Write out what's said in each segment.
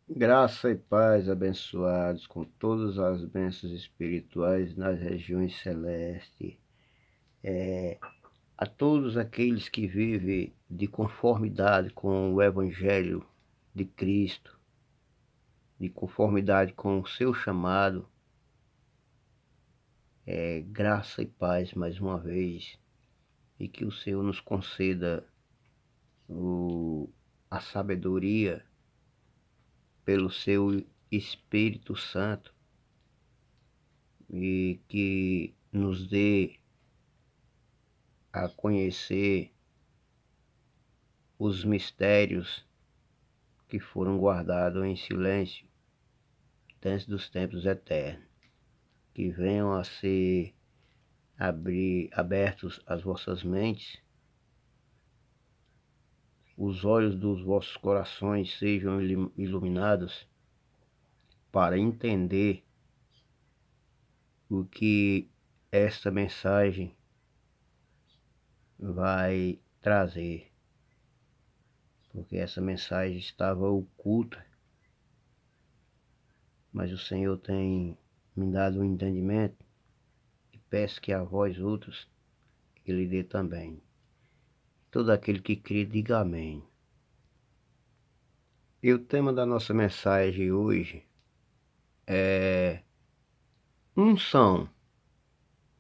Graça e paz abençoados com todas as bênçãos espirituais nas regiões celestes. A todos aqueles que vivem de conformidade com o Evangelho de Cristo, de conformidade com o seu chamado, graça e paz mais uma vez, e que o Senhor nos conceda a sabedoria pelo seu Espírito Santo e que nos dê a conhecer os mistérios que foram guardados em silêncio desde os tempos eternos, que venham a ser abertos as vossas mentes, os olhos dos vossos corações sejam iluminados para entender o que esta mensagem vai trazer, porque essa mensagem estava oculta, mas o Senhor tem me dado um entendimento e peço que a vós outros Ele dê também. Todo aquele que crê, diga amém. E o tema da nossa mensagem hoje é unção.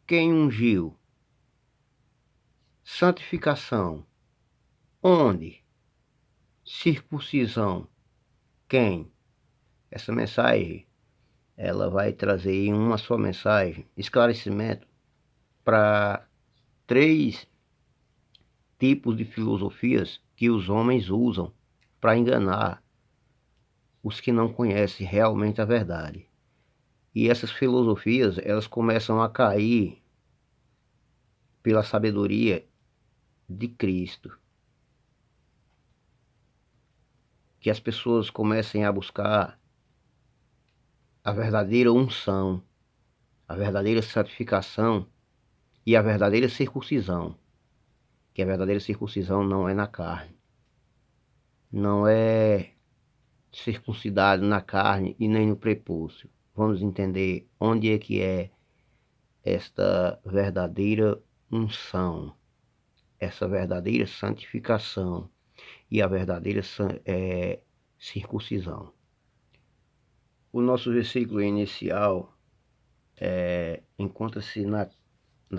Quem ungiu? Santificação. Onde? Circuncisão. Quem? Essa mensagem, ela vai trazer em uma só mensagem esclarecimento para 3 tipos de filosofias que os homens usam para enganar os que não conhecem realmente a verdade. E essas filosofias, elas começam a cair pela sabedoria de Cristo. Que as pessoas comecem a buscar a verdadeira unção, a verdadeira santificação e a verdadeira circuncisão. Que a verdadeira circuncisão não é na carne. Não é circuncidado na carne e nem no prepúcio. Vamos entender onde é que é esta verdadeira unção, essa verdadeira santificação e a verdadeira circuncisão. O nosso versículo inicial encontra-se na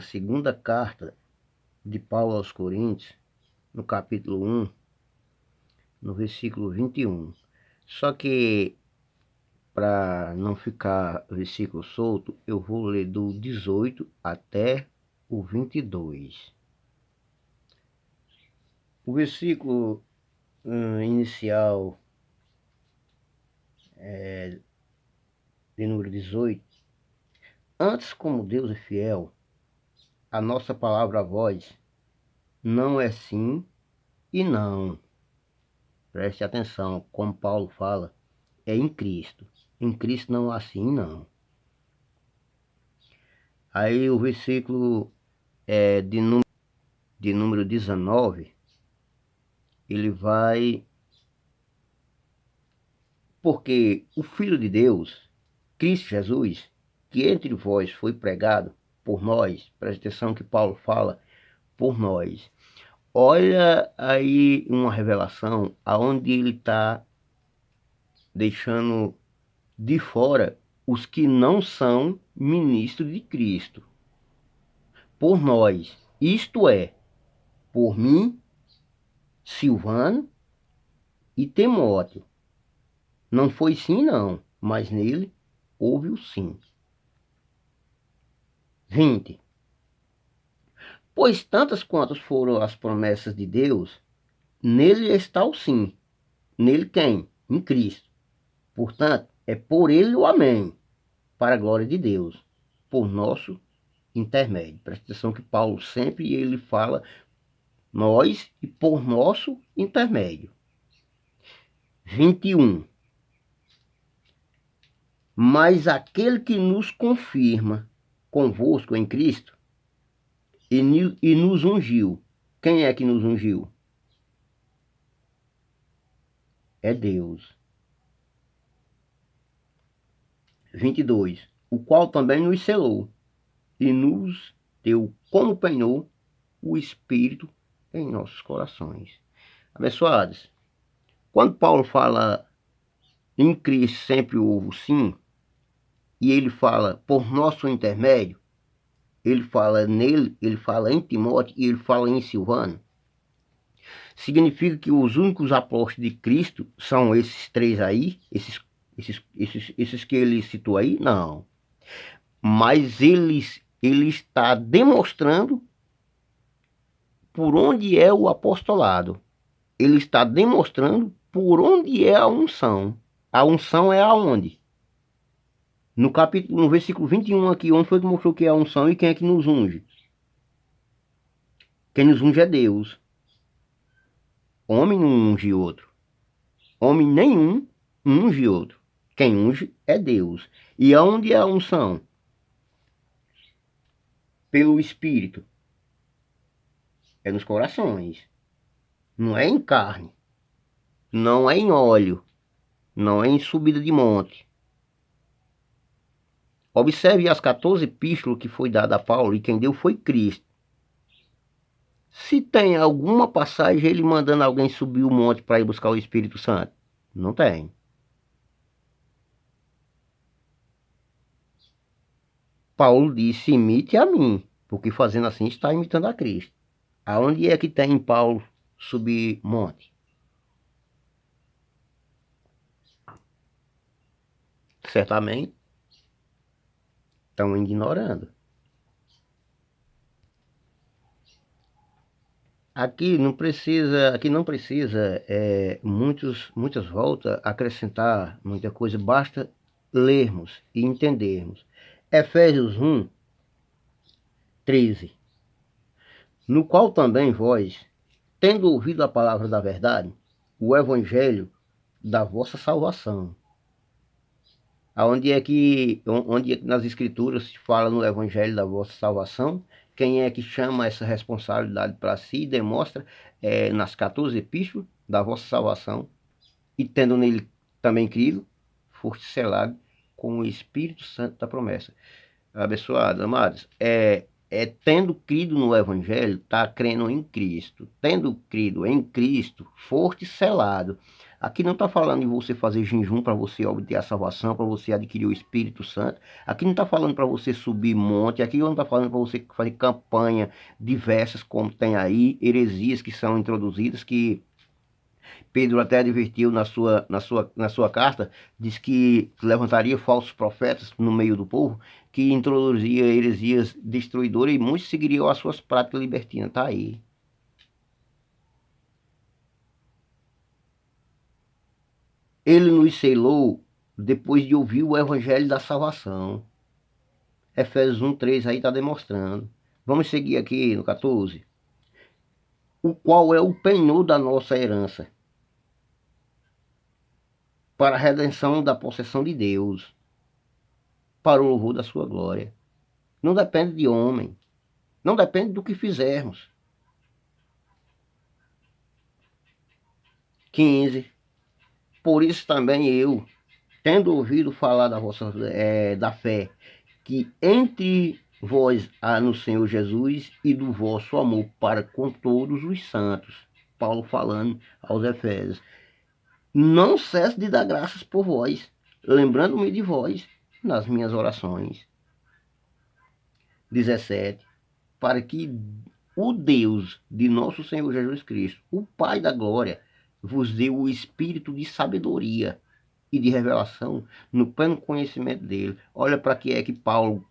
segunda carta de Paulo aos Coríntios, no capítulo 1, no versículo 21. Só que, para não ficar versículo solto, eu vou ler do 18 até o 22. O versículo inicial de número 18. Antes, como Deus é fiel, a nossa palavra a vós não é sim e não. Preste atenção, como Paulo fala, é em Cristo. Em Cristo não há sim e não. Aí o versículo de número 19, ele vai... Porque o Filho de Deus, Cristo Jesus, que entre vós foi pregado por nós, presta atenção que Paulo fala, por nós. Olha aí uma revelação aonde ele está deixando de fora os que não são ministros de Cristo. Por nós, isto é, por mim, Silvano e Timóteo. Não foi sim não, mas nele houve o sim. 20. Pois tantas quantas foram as promessas de Deus, nele está o sim. Nele quem? Em Cristo. Portanto, é por ele o amém, para a glória de Deus, por nosso intermédio. Presta atenção que Paulo sempre ele fala nós e por nosso intermédio. 21. Mas aquele que nos confirma convosco em Cristo e nos ungiu. Quem é que nos ungiu? É Deus. 22. O qual também nos selou e nos deu como penhor o Espírito em nossos corações. Abençoados, quando Paulo fala em Cristo sempre houve o sim, e ele fala por nosso intermédio, ele fala nele, ele fala em Timóteo e ele fala em Silvano, significa que os únicos apóstolos de Cristo são esses três aí, esses que ele citou aí? Não. Mas ele está demonstrando por onde é o apostolado. Ele está demonstrando por onde é a unção. A unção é aonde? No versículo 21 aqui, onde foi que mostrou que é a unção e quem é que nos unge? Quem nos unge é Deus. Homem não unge outro. Homem nenhum unge outro. Quem unge é Deus. E aonde é a unção? Pelo Espírito. É nos corações. Não é em carne. Não é em óleo. Não é em subida de monte. Observe as 14 epístolas que foi dada a Paulo e quem deu foi Cristo. Se tem alguma passagem ele mandando alguém subir o monte para ir buscar o Espírito Santo? Não tem. Paulo disse, imite a mim, porque fazendo assim está imitando a Cristo. Aonde é que tem Paulo subir monte? Certamente estão ignorando. Aqui não precisa muitas voltas acrescentar muita coisa, basta lermos e entendermos. Efésios 1, 13. No qual também vós, tendo ouvido a palavra da verdade, o evangelho da vossa salvação. Onde nas escrituras se fala no evangelho da vossa salvação, quem é que chama essa responsabilidade para si e demonstra nas 14 epístolas da vossa salvação, e tendo nele também crido, foste selado com o Espírito Santo da promessa. Abençoados, amados, tendo crido no Evangelho, está crendo em Cristo. Tendo crido em Cristo, foste selado. Aqui não está falando de você fazer jejum para você obter a salvação, para você adquirir o Espírito Santo. Aqui não está falando para você subir monte. Aqui não está falando para você fazer campanha diversas, como tem aí, heresias que são introduzidas, que Pedro até advertiu na sua carta, diz que levantaria falsos profetas no meio do povo, que introduzia heresias destruidoras e muitos seguiriam as suas práticas libertinas. Está aí. Ele nos selou depois de ouvir o evangelho da salvação. Efésios 1:3 aí está demonstrando. Vamos seguir aqui no 14. O qual é o penhor da nossa herança, para a redenção da possessão de Deus, para o louvor da sua glória. Não depende de homem, não depende do que fizermos. 15. Por isso também eu, tendo ouvido falar da fé, que entre vós há no Senhor Jesus e do vosso amor para com todos os santos. Paulo falando aos Efésios. Não cesso de dar graças por vós, lembrando-me de vós nas minhas orações. 17. Para que o Deus de nosso Senhor Jesus Cristo, o Pai da glória, vos dê o espírito de sabedoria e de revelação no pleno conhecimento dele. Olha para que é que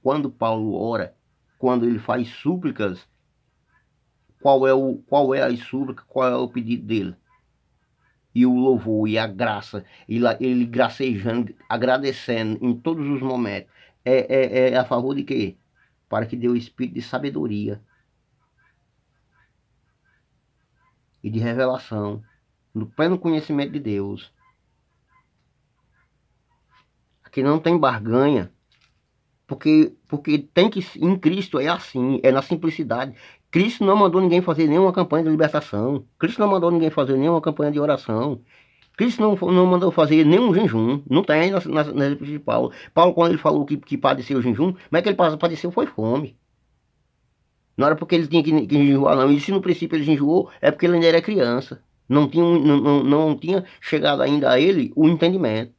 quando Paulo ora, quando ele faz súplicas, qual é a súplica, qual é o pedido dele? E o louvor e a graça, ele gracejando, agradecendo em todos os momentos, é a favor de quê? Para que dê o espírito de sabedoria e de revelação, no pleno conhecimento de Deus. Aqui não tem barganha, porque tem que, em Cristo é assim, é na simplicidade. Cristo não mandou ninguém fazer nenhuma campanha de libertação. Cristo não mandou ninguém fazer nenhuma campanha de oração. Cristo não mandou fazer nenhum jejum. Não tem nas epístolas de Paulo. Paulo, quando ele falou que padeceu o jejum, como é que ele padeceu? Foi fome. Não era porque ele tinha que jejuar, não. E se no princípio ele jejuou, é porque ele ainda era criança. Não tinha chegado ainda a ele o entendimento.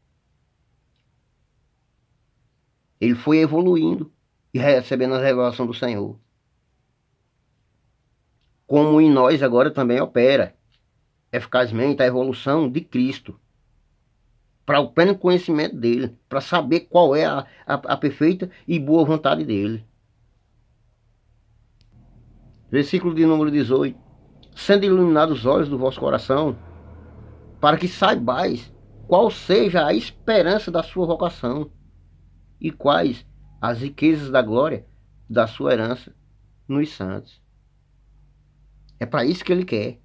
Ele foi evoluindo e recebendo a revelação do Senhor. Como em nós agora também opera eficazmente a evolução de Cristo. Para o pleno conhecimento dele. Para saber qual é a perfeita e boa vontade dele. Versículo de número 18. Sendo iluminados os olhos do vosso coração, para que saibais qual seja a esperança da sua vocação e quais as riquezas da glória da sua herança nos santos. É para isso que ele quer.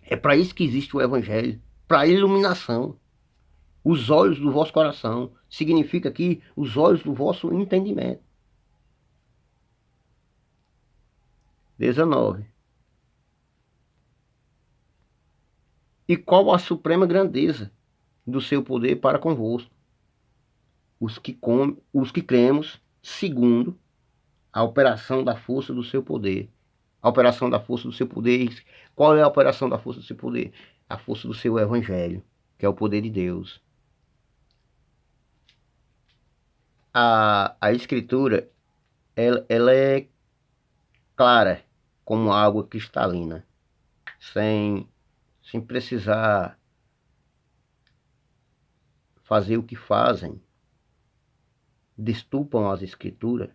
É para isso que existe o evangelho, para a iluminação. Os olhos do vosso coração significa aqui os olhos do vosso entendimento. 19. E qual a suprema grandeza do seu poder para convosco, os que cremos, segundo a operação da força do seu poder. A operação da força do seu poder. Qual é a operação da força do seu poder? A força do seu evangelho, que é o poder de Deus. A escritura, ela é clara como água cristalina, sem precisar fazer o que fazem, destupam as escrituras,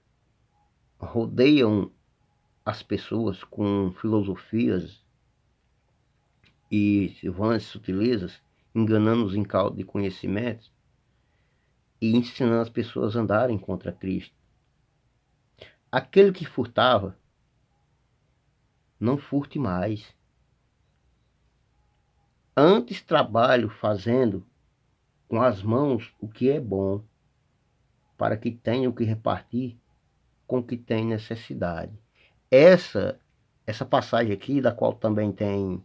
rodeiam as pessoas com filosofias e vãs sutilezas, enganando-os em caldo de conhecimentos e ensinando as pessoas a andarem contra Cristo. Aquele que furtava, não furte mais. Antes trabalho fazendo com as mãos o que é bom, para que tenha o que repartir com o que tem necessidade. Essa passagem aqui, da qual também tem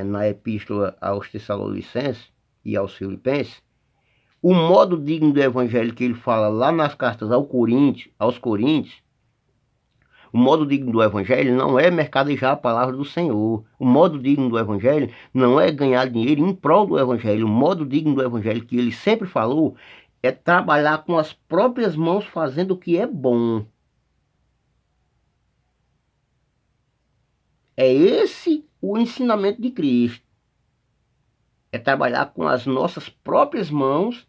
na epístola aos Tessalonicenses e aos Filipenses, o modo digno do evangelho que ele fala lá nas cartas aos Coríntios, o modo digno do evangelho não é mercadejar a palavra do Senhor. O modo digno do evangelho não é ganhar dinheiro em prol do evangelho. O modo digno do evangelho que ele sempre falou é trabalhar com as próprias mãos fazendo o que é bom. É esse o ensinamento de Cristo. É trabalhar com as nossas próprias mãos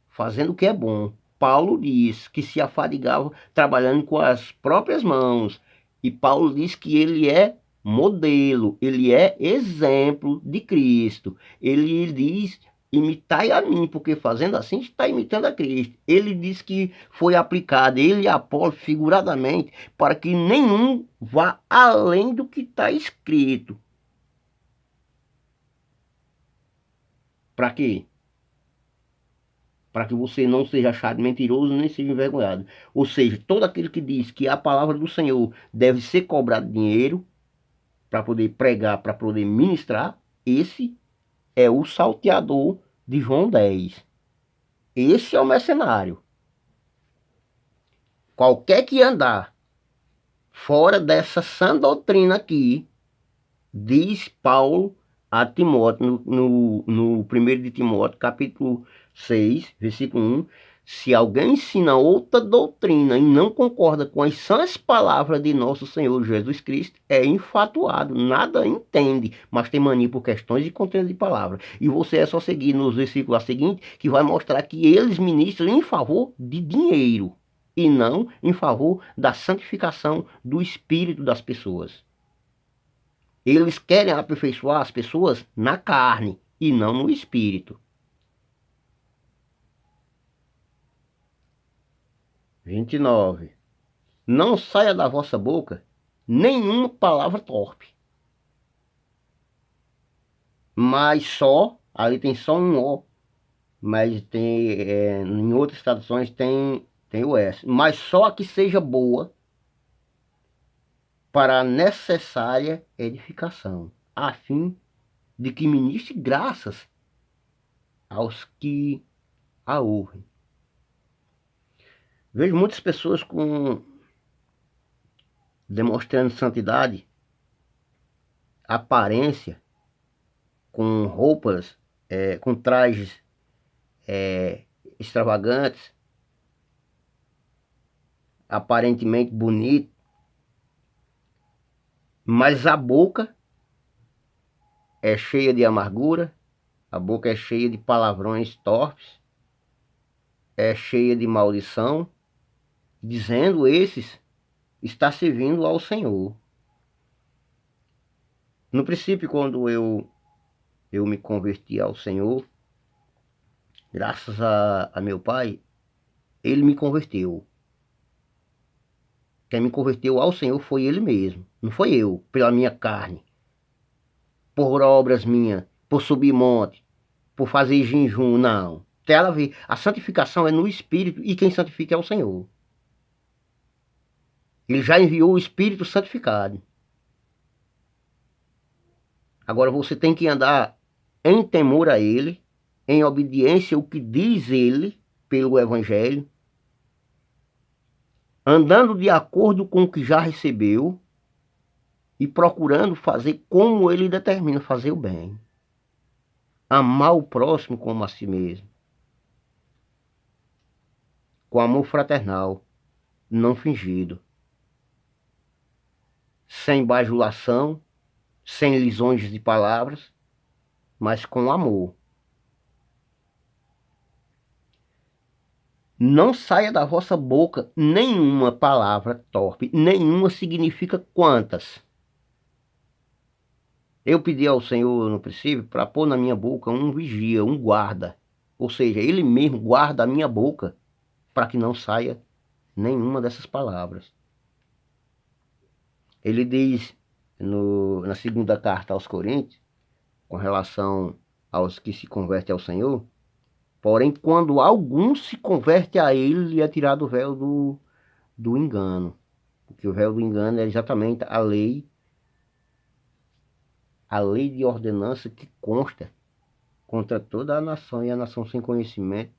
fazendo o que é bom. Paulo diz que se afadigava trabalhando com as próprias mãos. E Paulo diz que ele é modelo, ele é exemplo de Cristo. Ele diz: imitai a mim, porque fazendo assim está imitando a Cristo. Ele diz que foi aplicado, ele e Apolo, figuradamente, para que nenhum vá além do que está escrito. Para quê? Para que você não seja achado mentiroso nem seja envergonhado. Ou seja, todo aquele que diz que a palavra do Senhor deve ser cobrado dinheiro para poder pregar, para poder ministrar, esse é o salteador de João 10. Esse é o mercenário. Qualquer que andar fora dessa sã doutrina aqui, diz Paulo a Timóteo, no 1 de Timóteo, capítulo 6, versículo 1, se alguém ensina outra doutrina e não concorda com as sãs palavras de nosso Senhor Jesus Cristo, é infatuado, nada entende, mas tem mania por questões de contenda de palavras. E você é só seguir nos versículos seguintes, que vai mostrar que eles ministram em favor de dinheiro e não em favor da santificação do espírito das pessoas. Eles querem aperfeiçoar as pessoas na carne e não no espírito. 29. Não saia da vossa boca nenhuma palavra torpe, mas só, ali tem só um O, mas em outras traduções tem o S, mas só a que seja boa para a necessária edificação, a fim de que ministre graças aos que a ouvem. Vejo muitas pessoas demonstrando santidade, aparência, com roupas, com trajes extravagantes, aparentemente bonitos, mas a boca é cheia de amargura, a boca é cheia de palavrões torpes, é cheia de maldição, dizendo esses está servindo ao Senhor. No princípio, quando eu me converti ao Senhor, graças a meu pai, ele me converteu. Quem me converteu ao Senhor foi ele mesmo, não foi eu, pela minha carne, por obras minhas, por subir monte, por fazer jejum, não. Tem ela a ver. A santificação é no Espírito e quem santifica é o Senhor. Ele já enviou o Espírito santificado. Agora você tem que andar em temor a Ele, em obediência ao que diz Ele pelo Evangelho, andando de acordo com o que já recebeu e procurando fazer como Ele determina, fazer o bem. Amar o próximo como a si mesmo. Com amor fraternal, não fingido. Sem bajulação, sem lisonjas de palavras, mas com amor. Não saia da vossa boca nenhuma palavra torpe, nenhuma significa quantas. Eu pedi ao Senhor no princípio para pôr na minha boca um vigia, um guarda. Ou seja, Ele mesmo guarda a minha boca para que não saia nenhuma dessas palavras. Ele diz na segunda carta aos Coríntios, com relação aos que se convertem ao Senhor, porém, quando algum se converte a Ele, lhe é tirado o véu do engano. Porque o véu do engano é exatamente a lei de ordenança que consta contra toda a nação, e a nação sem conhecimento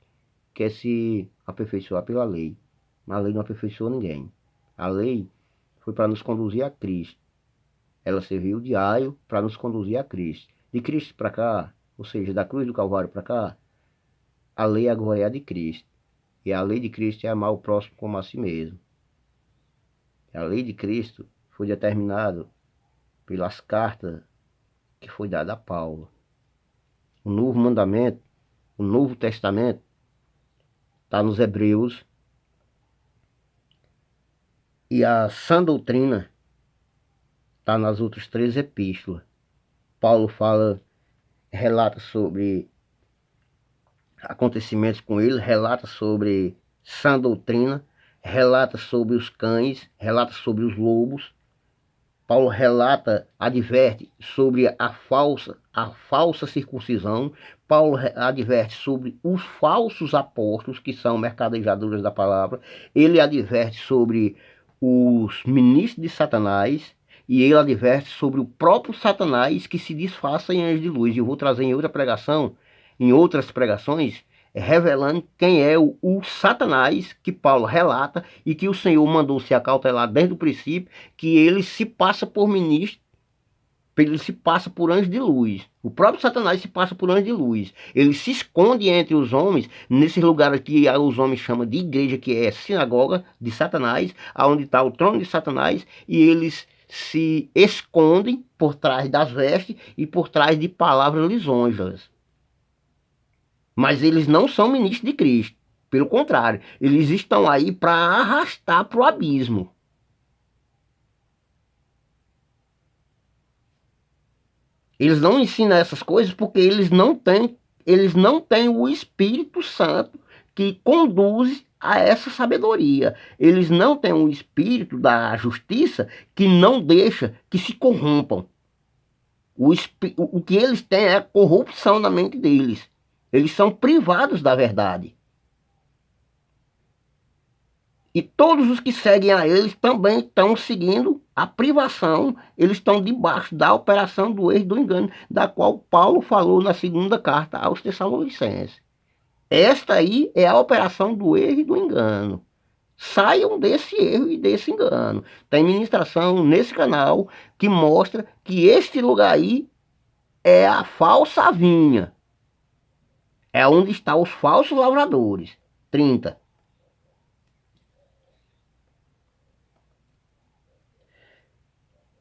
quer se aperfeiçoar pela lei. Mas a lei não aperfeiçoa ninguém. A lei foi para nos conduzir a Cristo. Ela serviu de aio para nos conduzir a Cristo. De Cristo para cá, ou seja, da cruz do Calvário para cá, a lei agora é a de Cristo. E a lei de Cristo é amar o próximo como a si mesmo. A lei de Cristo foi determinada pelas cartas que foi dada a Paulo. O novo mandamento, o Novo Testamento, está nos Hebreus. E a sã doutrina está nas outras 3 epístolas. Paulo relata sobre acontecimentos com ele, relata sobre sã doutrina, relata sobre os cães, relata sobre os lobos. Paulo relata, adverte sobre a falsa circuncisão. Paulo adverte sobre os falsos apóstolos, que são mercadejadores da palavra. Ele adverte sobre os ministros de Satanás. E ele adverte sobre o próprio Satanás, que se disfarça em anjo de luz. E eu vou trazer em outra pregação, em outras pregações, revelando quem é o Satanás que Paulo relata e que o Senhor mandou se acautelar desde o princípio, que ele se passa por ministro, ele se passa por anjo de luz. O próprio Satanás se passa por anjo de luz. Ele se esconde entre os homens, nesse lugar que os homens chamam de igreja, que é sinagoga de Satanás, onde está o trono de Satanás, e eles se escondem por trás das vestes e por trás de palavras lisonjas. Mas eles não são ministros de Cristo. Pelo contrário, eles estão aí para arrastar para o abismo. Eles não ensinam essas coisas porque eles não têm o Espírito Santo que conduz a essa sabedoria. Eles não têm o Espírito da justiça que não deixa que se corrompam. O que eles têm é a corrupção na mente deles. Eles são privados da verdade. E todos os que seguem a eles também estão seguindo A privação, eles estão debaixo da operação do erro e do engano, da qual Paulo falou na segunda carta aos Tessalonicenses. Esta aí é a operação do erro e do engano. Saiam desse erro e desse engano. Tem ministração nesse canal que mostra que este lugar aí é a falsa vinha. É onde estão os falsos lavradores. 30.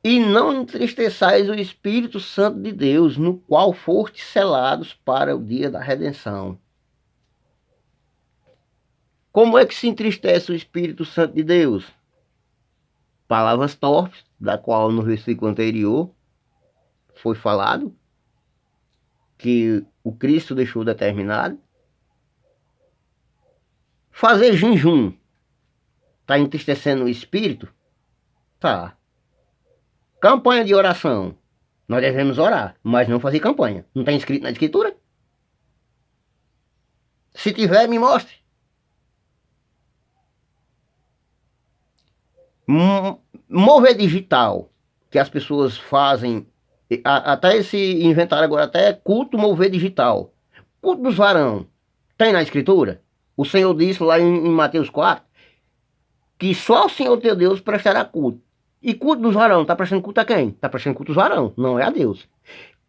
E não entristeçais o Espírito Santo de Deus, no qual fostes selados para o dia da redenção. Como é que se entristece o Espírito Santo de Deus? Palavras torpes, da qual no versículo anterior foi falado, que o Cristo deixou determinado. Fazer jejum está entristecendo o Espírito? Tá. Campanha de oração. Nós devemos orar, mas não fazer campanha. Não está escrito na Escritura? Se tiver, me mostre. Mover digital, que as pessoas fazem, até esse inventário agora, até culto mover digital. Culto dos varão, tem na Escritura? O Senhor disse lá em Mateus 4, que só o Senhor teu Deus prestará culto. E culto dos varão, está prestando culto a quem? Está prestando culto dos varão, não é a Deus.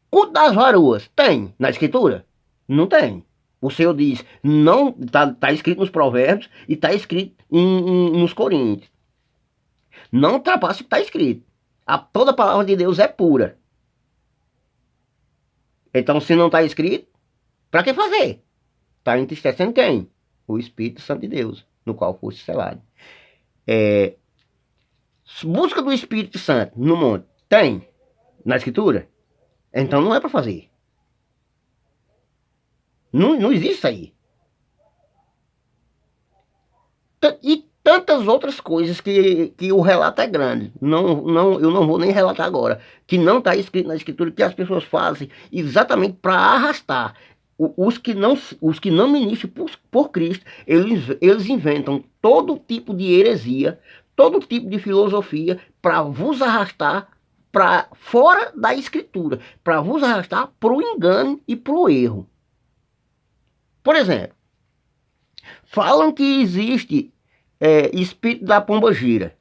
Culto das varoas, tem na Escritura? Não tem. O Senhor diz, não, tá escrito nos Provérbios e está escrito nos Coríntios. Não ultrapasse o que está escrito. Toda a palavra de Deus é pura. Então, se não está escrito, para que fazer? Está entristecendo quem? O Espírito Santo de Deus, no qual foste selado. Busca do Espírito Santo no monte. Tem na Escritura? Então não é para fazer. Não existe isso aí. E tantas outras coisas que o relato é grande. Eu não vou nem relatar agora. Que não está escrito na Escritura, que as pessoas fazem exatamente para arrastar. Os que não ministram por Cristo, eles inventam todo tipo de heresia, todo tipo de filosofia para vos arrastar para fora da Escritura, para vos arrastar para o engano e para o erro. Por exemplo, falam que existe espírito da pombagira.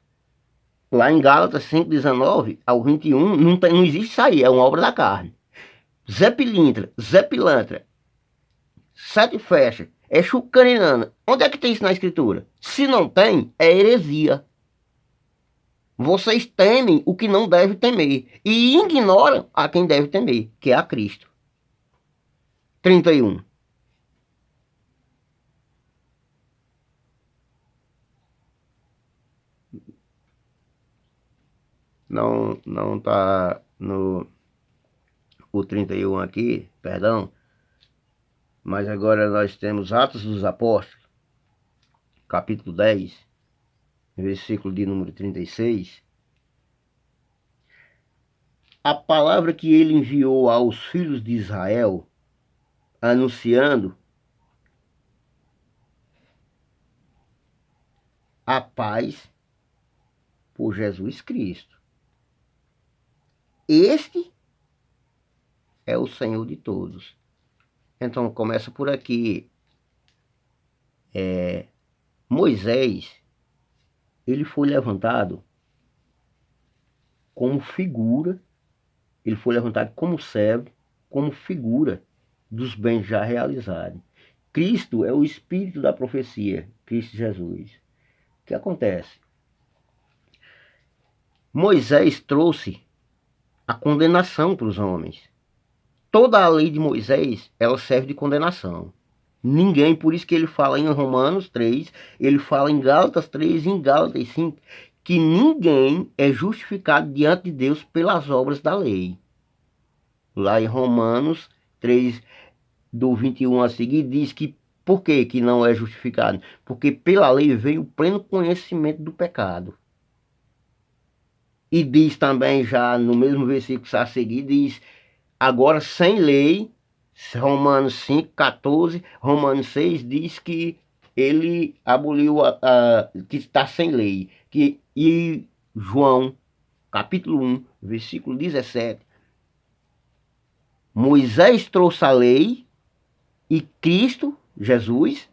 Lá em Gálatas 5:19 ao 21, não existe isso aí, é uma obra da carne. Zé Pilintra, Zé Pilantra, Sete Fechas, é chucarinana. Onde é que tem isso na Escritura? Se não tem, é heresia. Vocês temem o que não deve temer e ignoram a quem deve temer, que é a Cristo. 31. Não tá no o 31 aqui, perdão. Mas agora nós temos Atos dos Apóstolos, capítulo 10, versículo de número 36. A palavra que ele enviou aos filhos de Israel, anunciando a paz por Jesus Cristo. Este é o Senhor de todos. Então começa por aqui. Moisés, ele foi levantado como figura, ele foi levantado como servo, como figura dos bens já realizados. Cristo é o espírito da profecia, Cristo Jesus. O que acontece? Moisés trouxe a condenação para os homens. Toda a lei de Moisés, ela serve de condenação. Ninguém, por isso que ele fala em Romanos 3, ele fala em Gálatas 3 e em Gálatas 5, que ninguém é justificado diante de Deus pelas obras da lei. Lá em Romanos 3, do 21 a seguir, diz que por que não é justificado? Porque pela lei veio o pleno conhecimento do pecado. E diz também, já no mesmo versículo que a seguir, diz: agora sem lei, Romanos 5:14, Romanos 6 diz que ele aboliu que está sem lei. E João capítulo 1, versículo 17. Moisés trouxe a lei e Cristo, Jesus,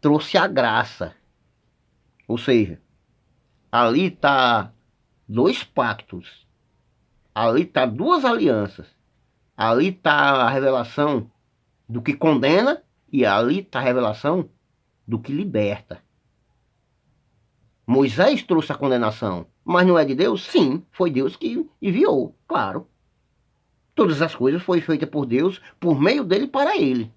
trouxe a graça. Ou seja, ali está dois pactos. Ali está duas alianças. Ali está a revelação do que condena e ali está a revelação do que liberta. Moisés trouxe a condenação, mas não é de Deus? Sim, foi Deus que enviou, claro. Todas as coisas foram feitas por Deus, por meio dele para ele,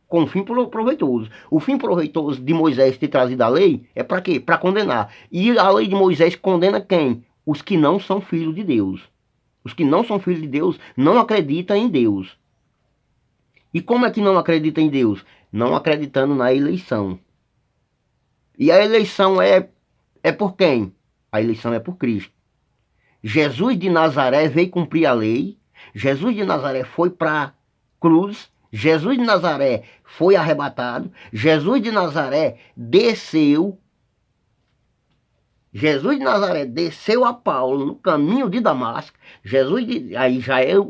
com um fim proveitoso. O fim proveitoso de Moisés ter trazido a lei é para quê? Para condenar. E a lei de Moisés condena quem? Os que não são filhos de Deus. Os que não são filhos de Deus não acreditam em Deus. E como é que não acredita em Deus? Não acreditando na eleição. E a eleição é por quem? A eleição é por Cristo. Jesus de Nazaré veio cumprir a lei. Jesus de Nazaré foi para a cruz. Jesus de Nazaré foi arrebatado. Jesus de Nazaré desceu. Jesus de Nazaré desceu a Paulo no caminho de Damasco. Aí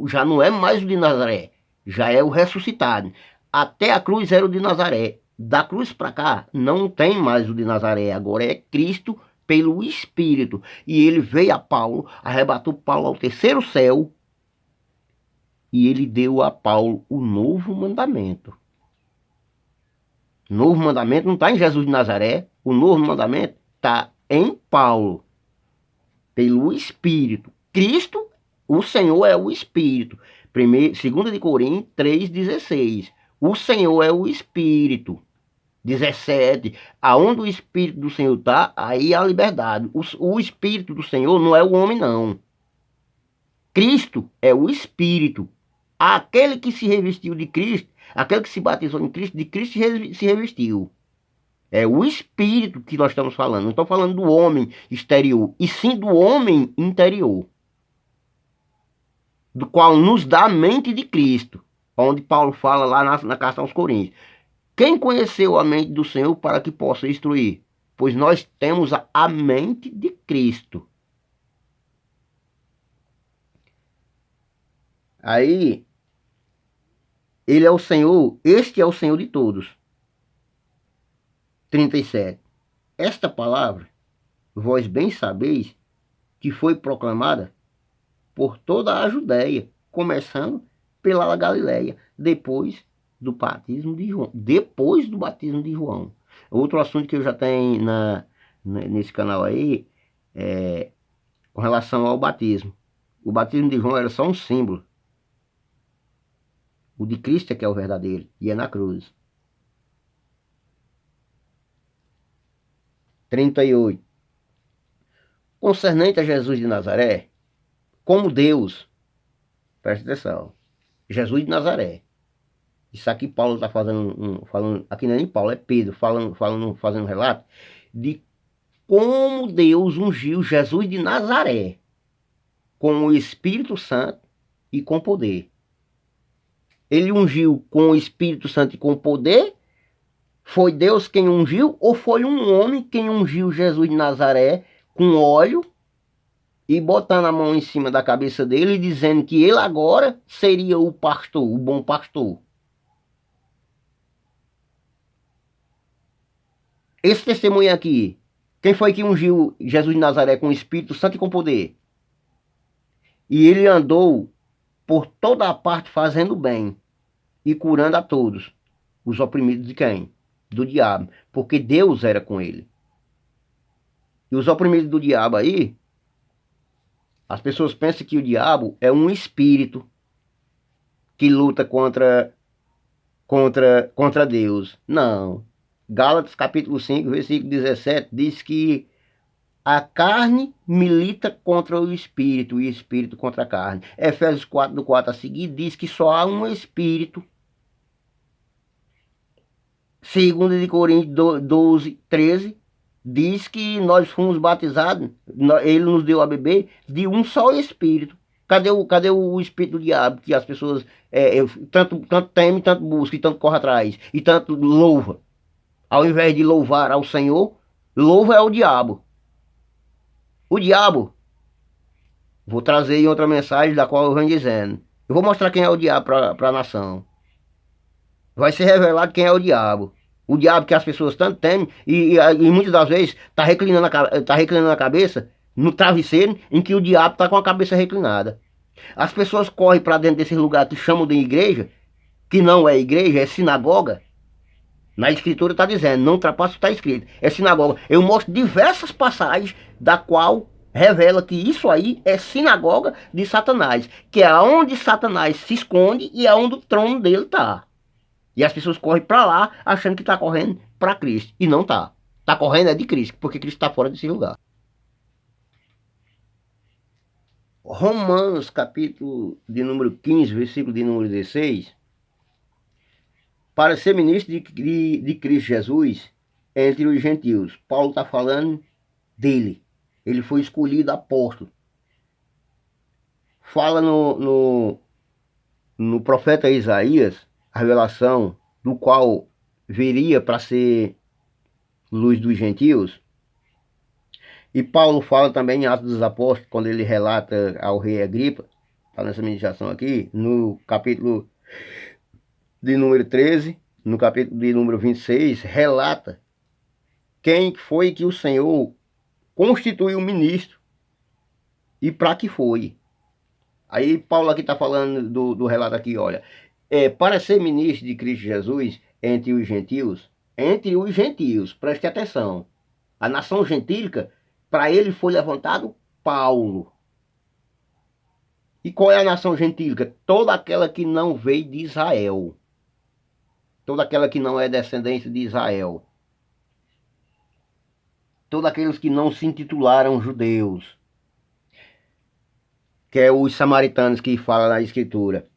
já não é mais o de Nazaré, já é o ressuscitado. Até a cruz era o de Nazaré. Da cruz para cá não tem mais o de Nazaré, agora é Cristo pelo Espírito. E ele veio a Paulo, arrebatou Paulo ao terceiro céu e ele deu a Paulo o novo mandamento. O novo mandamento não está em Jesus de Nazaré, o novo mandamento está em Paulo, pelo Espírito. Cristo, o Senhor é o Espírito. 2 de Coríntios 3,16. O Senhor é o Espírito. 17. Aonde o Espírito do Senhor está, aí há liberdade. O Espírito do Senhor não é o homem, não. Cristo é o Espírito. Aquele que se revestiu de Cristo, aquele que se batizou em Cristo, de Cristo se revestiu. É o Espírito que nós estamos falando. Não estou falando do homem exterior, e sim do homem interior, do qual nos dá a mente de Cristo, onde Paulo fala lá na carta aos Coríntios. Quem conheceu a mente do Senhor para que possa instruir? Pois nós temos a mente de Cristo. Aí, ele é o Senhor, este é o Senhor de todos. 37. Esta palavra, vós bem sabeis que foi proclamada por toda a Judéia, começando pela Galileia, depois do batismo de João. Depois do batismo de João. Outro assunto que eu já tenho nesse canal aí é com relação ao batismo. O batismo de João era só um símbolo. O de Cristo é que é o verdadeiro, e é na cruz. 38. Concernente a Jesus de Nazaré, como Deus, preste atenção, Jesus de Nazaré. Isso aqui Paulo está falando, aqui não é nem Paulo, é Pedro, fazendo um relato de como Deus ungiu Jesus de Nazaré com o Espírito Santo e com poder. Ele ungiu com o Espírito Santo e com poder? Foi Deus quem ungiu ou foi um homem quem ungiu Jesus de Nazaré com óleo e botando a mão em cima da cabeça dele e dizendo que ele agora seria o pastor, o bom pastor? Esse testemunho aqui, quem foi que ungiu Jesus de Nazaré com o Espírito Santo e com poder? E ele andou por toda a parte fazendo bem e curando a todos os oprimidos de quem? Do diabo, porque Deus era com ele. E os oprimidos do diabo aí, as pessoas pensam que o diabo é um espírito que luta contra Deus. Não. Gálatas capítulo 5, versículo 17, diz que a carne milita contra o espírito e o espírito contra a carne. Efésios 4, do 4 a seguir, diz que só há um espírito. 2 de Coríntios 12, 13, diz que nós fomos batizados, ele nos deu a beber de um só espírito. Cadê o espírito do diabo que as pessoas tanto temem, tanto buscam, e tanto correm atrás, e tanto louva? Ao invés de louvar ao Senhor, louva é o diabo. O diabo Vou trazer em outra mensagem da qual eu venho dizendo. Eu vou mostrar quem é o diabo para a nação. Vai ser revelado quem é o diabo. O diabo que as pessoas tanto temem e muitas das vezes tá reclinando a cabeça no travesseiro em que o diabo está com a cabeça reclinada. As pessoas correm para dentro desse lugar que chamam de igreja, que não é igreja, é sinagoga. Na escritura está dizendo, não ultrapassa o que está escrito. É sinagoga. Eu mostro diversas passagens da qual revela que isso aí é sinagoga de Satanás. Que é onde Satanás se esconde e é onde o trono dele está. E as pessoas correm para lá achando que está correndo para Cristo. E não está. Está correndo é de Cristo, porque Cristo está fora desse lugar. Romanos, capítulo de número 15, versículo de número 16. Para ser ministro de Cristo Jesus entre os gentios. Paulo está falando dele. Ele foi escolhido apóstolo. Fala no profeta Isaías, a revelação do qual viria para ser luz dos gentios. E Paulo fala também em Atos dos Apóstolos, quando ele relata ao rei Agripa, está nessa ministração aqui, no capítulo de número 13, no capítulo de número 26, relata quem foi que o Senhor constituiu ministro e para que foi. Aí Paulo aqui está falando do relato aqui, olha, para ser ministro de Cristo Jesus entre os gentios, preste atenção, a nação gentílica, para ele foi levantado Paulo. E qual é a nação gentílica? Toda aquela que não veio de Israel. Toda aquela que não é descendência de Israel. Todos aqueles que não se intitularam judeus. Que é os samaritanos que fala na escritura.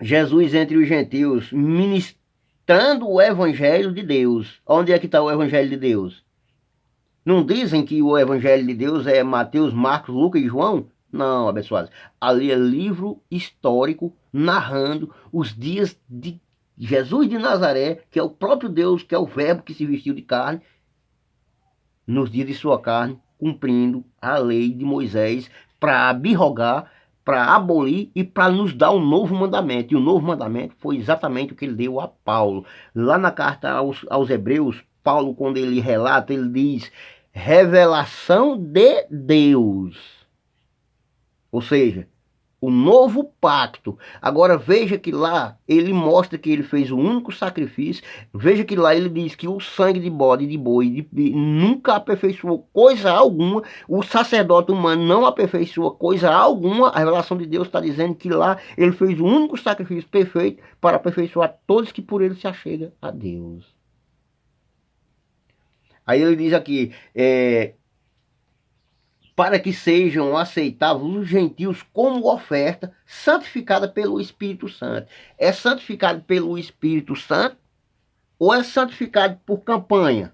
Jesus entre os gentios, ministrando o evangelho de Deus. Onde é que está o evangelho de Deus? Não dizem que o evangelho de Deus é Mateus, Marcos, Lucas e João? Não, abençoados. Ali é livro histórico narrando os dias de Jesus de Nazaré, que é o próprio Deus, que é o verbo que se vestiu de carne, nos dias de sua carne, cumprindo a lei de Moisés para abrogar, para abolir e para nos dar um novo mandamento. E o novo mandamento foi exatamente o que ele deu a Paulo. Lá na carta aos Hebreus, Paulo, quando ele relata, ele diz revelação de Deus. Ou seja, o novo pacto. Agora veja que lá ele mostra que ele fez o único sacrifício. Veja que lá ele diz que o sangue de bode e de boi nunca aperfeiçoou coisa alguma. O sacerdote humano não aperfeiçoa coisa alguma. A revelação de Deus está dizendo que lá ele fez o único sacrifício perfeito para aperfeiçoar todos que por ele se achegam a Deus. Aí ele diz aqui, para que sejam aceitáveis os gentios como oferta santificada pelo Espírito Santo. É santificado pelo Espírito Santo ou é santificado por campanha?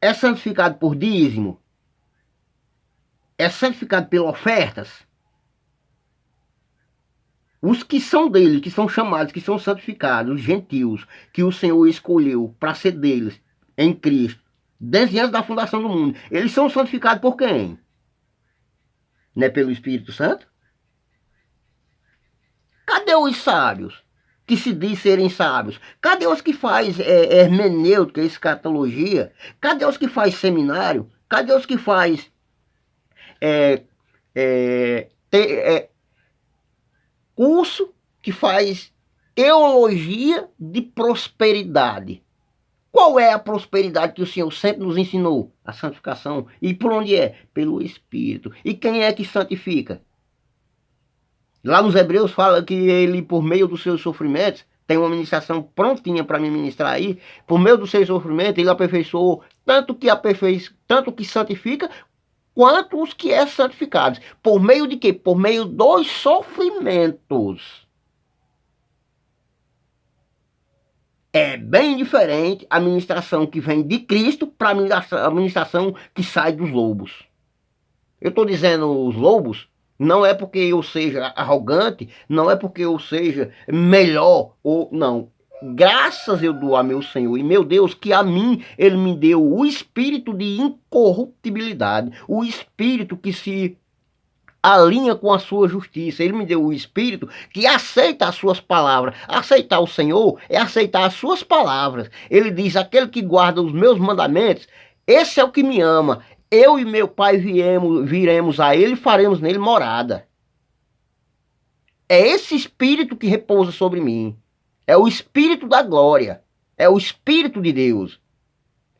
É santificado por dízimo? É santificado pelas ofertas? Os que são dele, que são chamados, que são santificados, os gentios, que o Senhor escolheu para ser deles em Cristo, desde antes da fundação do mundo, eles são santificados por quem? Não é pelo Espírito Santo? Cadê os sábios que se diz serem sábios? Cadê os que faz hermenêutica, escatologia? Cadê os que faz seminário? Cadê os que faz curso, que faz teologia de prosperidade? Qual é a prosperidade que o Senhor sempre nos ensinou? A santificação. E por onde é? Pelo Espírito. E quem é que santifica? Lá nos Hebreus fala que ele, por meio dos seus sofrimentos, tem uma ministração prontinha para me ministrar aí, por meio dos seus sofrimentos, ele aperfeiçoou tanto que santifica, quanto os que é santificados. Por meio de quê? Por meio dos sofrimentos. É bem diferente a ministração que vem de Cristo para a ministração que sai dos lobos. Eu estou dizendo os lobos, não é porque eu seja arrogante, não é porque eu seja melhor ou não. Graças eu dou a meu Senhor e meu Deus, que a mim Ele me deu o espírito de incorruptibilidade, o espírito que se alinha com a sua justiça. Ele me deu o espírito que aceita as suas palavras. Aceitar o Senhor é aceitar as suas palavras. Ele diz: aquele que guarda os meus mandamentos, esse é o que me ama. Eu e meu Pai viremos a Ele e faremos nele morada. É esse espírito que repousa sobre mim. É o espírito da glória. É o espírito de Deus.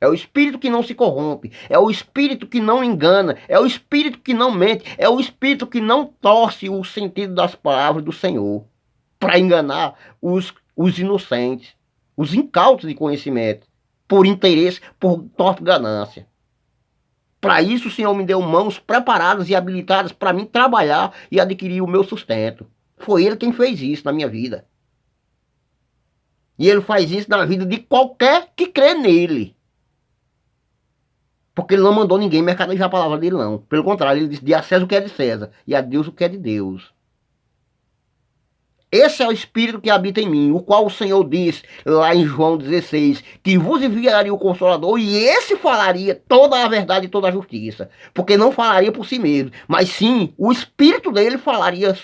É o espírito que não se corrompe. É o espírito que não engana. É o espírito que não mente. É o espírito que não torce o sentido das palavras do Senhor para enganar os inocentes, os incautos de conhecimento, por interesse, por torpe ganância. Para isso o Senhor me deu mãos preparadas e habilitadas para mim trabalhar e adquirir o meu sustento. Foi Ele quem fez isso na minha vida. E Ele faz isso na vida de qualquer que crê nele. Porque Ele não mandou ninguém mercadejar a palavra dele, não. Pelo contrário, Ele disse: dê a César o que é de César e a Deus o que é de Deus. Esse é o Espírito que habita em mim, o qual o Senhor diz lá em João 16, que vos enviaria o Consolador, e esse falaria toda a verdade e toda a justiça. Porque não falaria por si mesmo, mas sim o Espírito dele falaria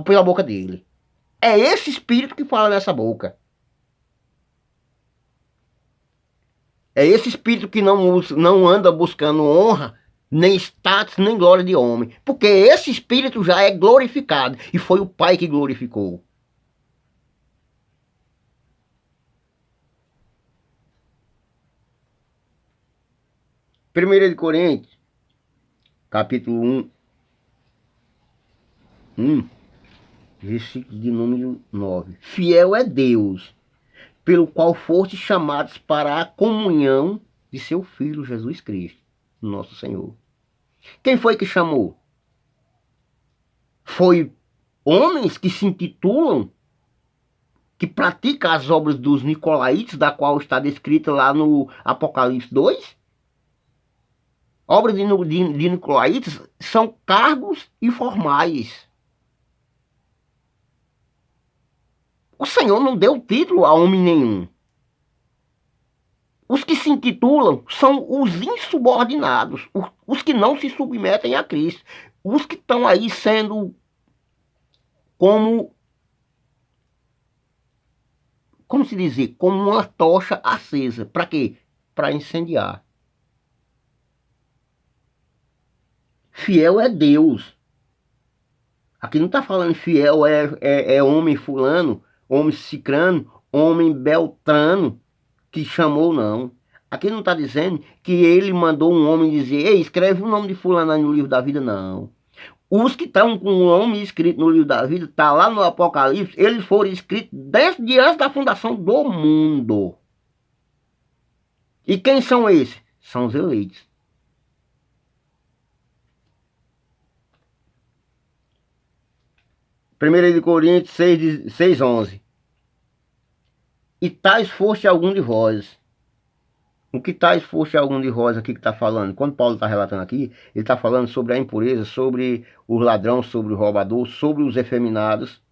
pela boca dele. É esse Espírito que fala nessa boca. É esse Espírito que não anda buscando honra, nem status, nem glória de homem. Porque esse Espírito já é glorificado, e foi o Pai que glorificou. Primeira de Coríntios, capítulo 1, versículo de número 9. Fiel é Deus, pelo qual foste chamados para a comunhão de seu Filho Jesus Cristo, nosso Senhor. Quem foi que chamou? Foi homens que se intitulam, que praticam as obras dos Nicolaítas, da qual está descrita lá no Apocalipse 2? Obras de Nicolaítas são cargos informais. O Senhor não deu título a homem nenhum. Os que se intitulam são os insubordinados, os que não se submetem a Cristo, os que estão aí sendo como se dizer, como uma tocha acesa. Para quê? Para incendiar. Fiel é Deus. Aqui não está falando fiel é homem fulano, homem cicrano, homem beltrano que chamou, não. Aqui não está dizendo que ele mandou um homem dizer: ei, escreve o nome de fulano aí no livro da vida, não. Os que estão com o nome escrito no livro da vida, está lá no Apocalipse, eles foram escritos desde antes da fundação do mundo. E quem são esses? São os eleitos. Primeira de Coríntios 6:11. E tais foste algum de vós. O que tais foste algum de vós aqui que está falando? Quando Paulo está relatando aqui, ele está falando sobre a impureza, sobre os ladrões, sobre o roubador, sobre os efeminados.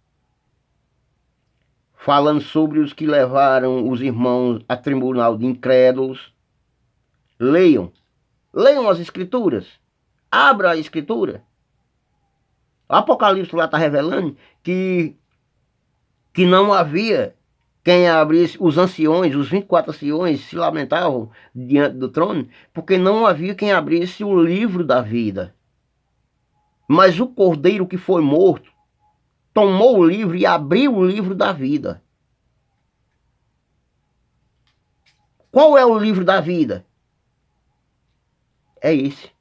Falando sobre os que levaram os irmãos a tribunal de incrédulos. Leiam. Leiam as escrituras. Abra a escritura. O Apocalipse lá está revelando que não havia quem abrisse. Os anciões, os 24 anciões se lamentavam diante do trono, porque não havia quem abrisse o livro da vida. Mas o cordeiro que foi morto tomou o livro e abriu o livro da vida. Qual é o livro da vida? É esse.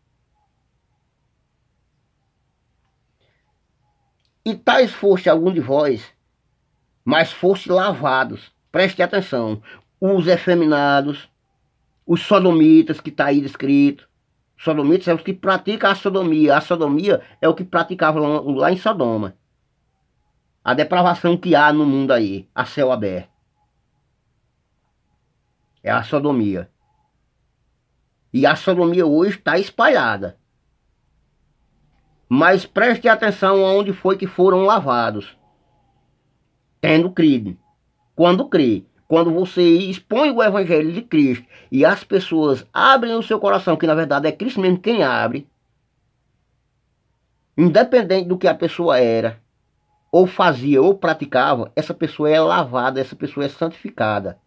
E tais foste algum de vós, mas foste lavados. Preste atenção. Os efeminados, os sodomitas, que está aí descrito. Sodomitas é os que praticam a sodomia. A sodomia é o que praticavam lá em Sodoma. A depravação que há no mundo aí, a céu aberto. É a sodomia. E a sodomia hoje está espalhada. Mas preste atenção aonde foi que foram lavados. Tendo crido. Quando crê. Quando você expõe o evangelho de Cristo e as pessoas abrem o seu coração, que na verdade é Cristo mesmo quem abre, independente do que a pessoa era, ou fazia, ou praticava, essa pessoa é lavada, essa pessoa é santificada.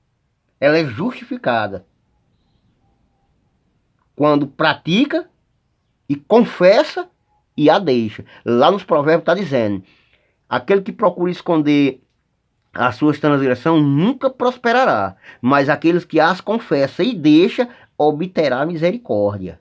Ela é justificada. Quando pratica e confessa e a deixa. Lá nos provérbios está dizendo, aquele que procura esconder as suas transgressões nunca prosperará, mas aqueles que as confessa e deixa, obterá misericórdia.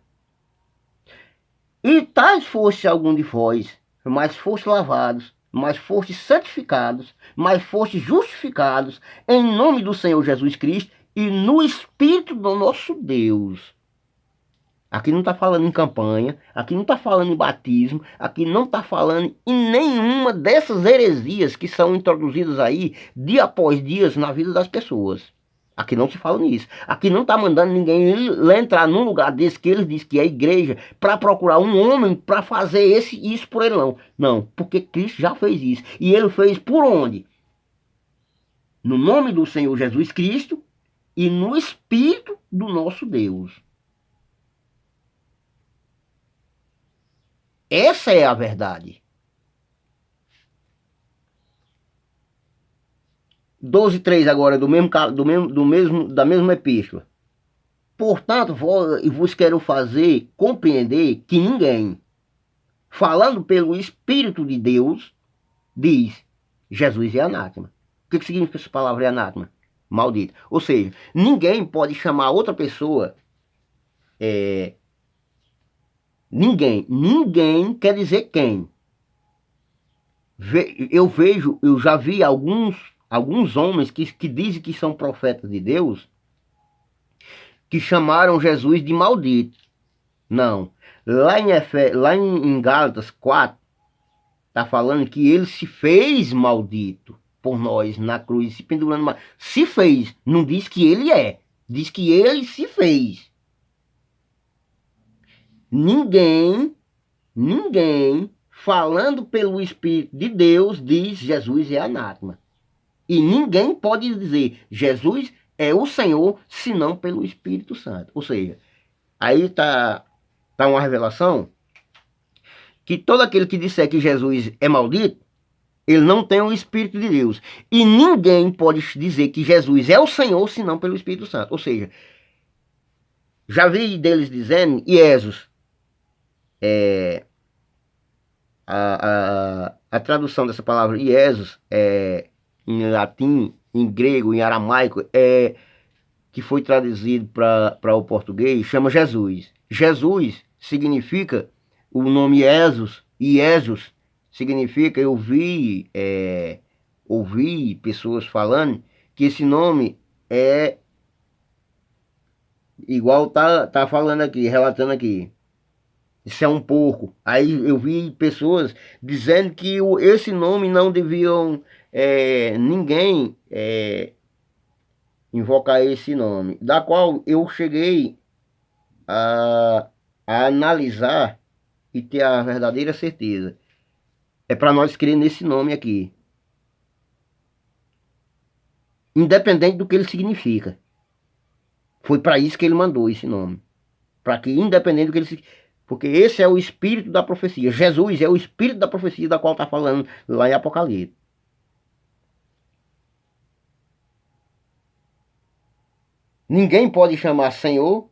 E tais fosse algum de vós, mas foste lavados, mas foste santificados, mas foste justificados, em nome do Senhor Jesus Cristo e no Espírito do nosso Deus. Aqui não está falando em campanha, aqui não está falando em batismo, aqui não está falando em nenhuma dessas heresias que são introduzidas aí dia após dia na vida das pessoas. Aqui não se fala nisso. Aqui não está mandando ninguém entrar num lugar desse que eles dizem que é igreja para procurar um homem para fazer isso por ele, não. Não, porque Cristo já fez isso. E ele fez por onde? No nome do Senhor Jesus Cristo e no Espírito do nosso Deus. Essa é a verdade. 12:3 agora, da mesma epístola. Portanto, vos quero fazer compreender que ninguém, falando pelo Espírito de Deus, diz, Jesus é anátema. O que significa essa palavra é anátema? Maldito. Ou seja, ninguém pode chamar outra pessoa, ninguém quer dizer quem. Eu já vi alguns homens que dizem que são profetas de Deus, que chamaram Jesus de maldito. Não. Lá em Gálatas 4, está falando que ele se fez maldito por nós na cruz, se pendurando. Se fez, não diz que ele é, diz que ele se fez. Ninguém falando pelo Espírito de Deus diz Jesus é anátema. E ninguém pode dizer Jesus é o Senhor senão pelo Espírito Santo. Ou seja, aí está uma revelação que todo aquele que disser que Jesus é maldito, ele não tem o Espírito de Deus. E ninguém pode dizer que Jesus é o Senhor senão pelo Espírito Santo. Ou seja, já vi deles dizendo, Jesus, a tradução dessa palavra Jesus em latim, em grego, em aramaico, que foi traduzido para o português, chama Jesus. Jesus significa o nome Jesus, e Jesus significa, ouvi pessoas falando que esse nome é igual tá falando aqui, relatando aqui. Isso é um porco. Aí eu vi pessoas dizendo que esse nome não deviam ninguém invocar esse nome, da qual eu cheguei a analisar e ter a verdadeira certeza. É para nós crer nesse nome aqui, independente do que ele significa. Foi para isso que ele mandou esse nome, para que independente do que ele significa, porque esse é o espírito da profecia. Jesus é o espírito da profecia da qual está falando lá em Apocalipse. Ninguém pode chamar Senhor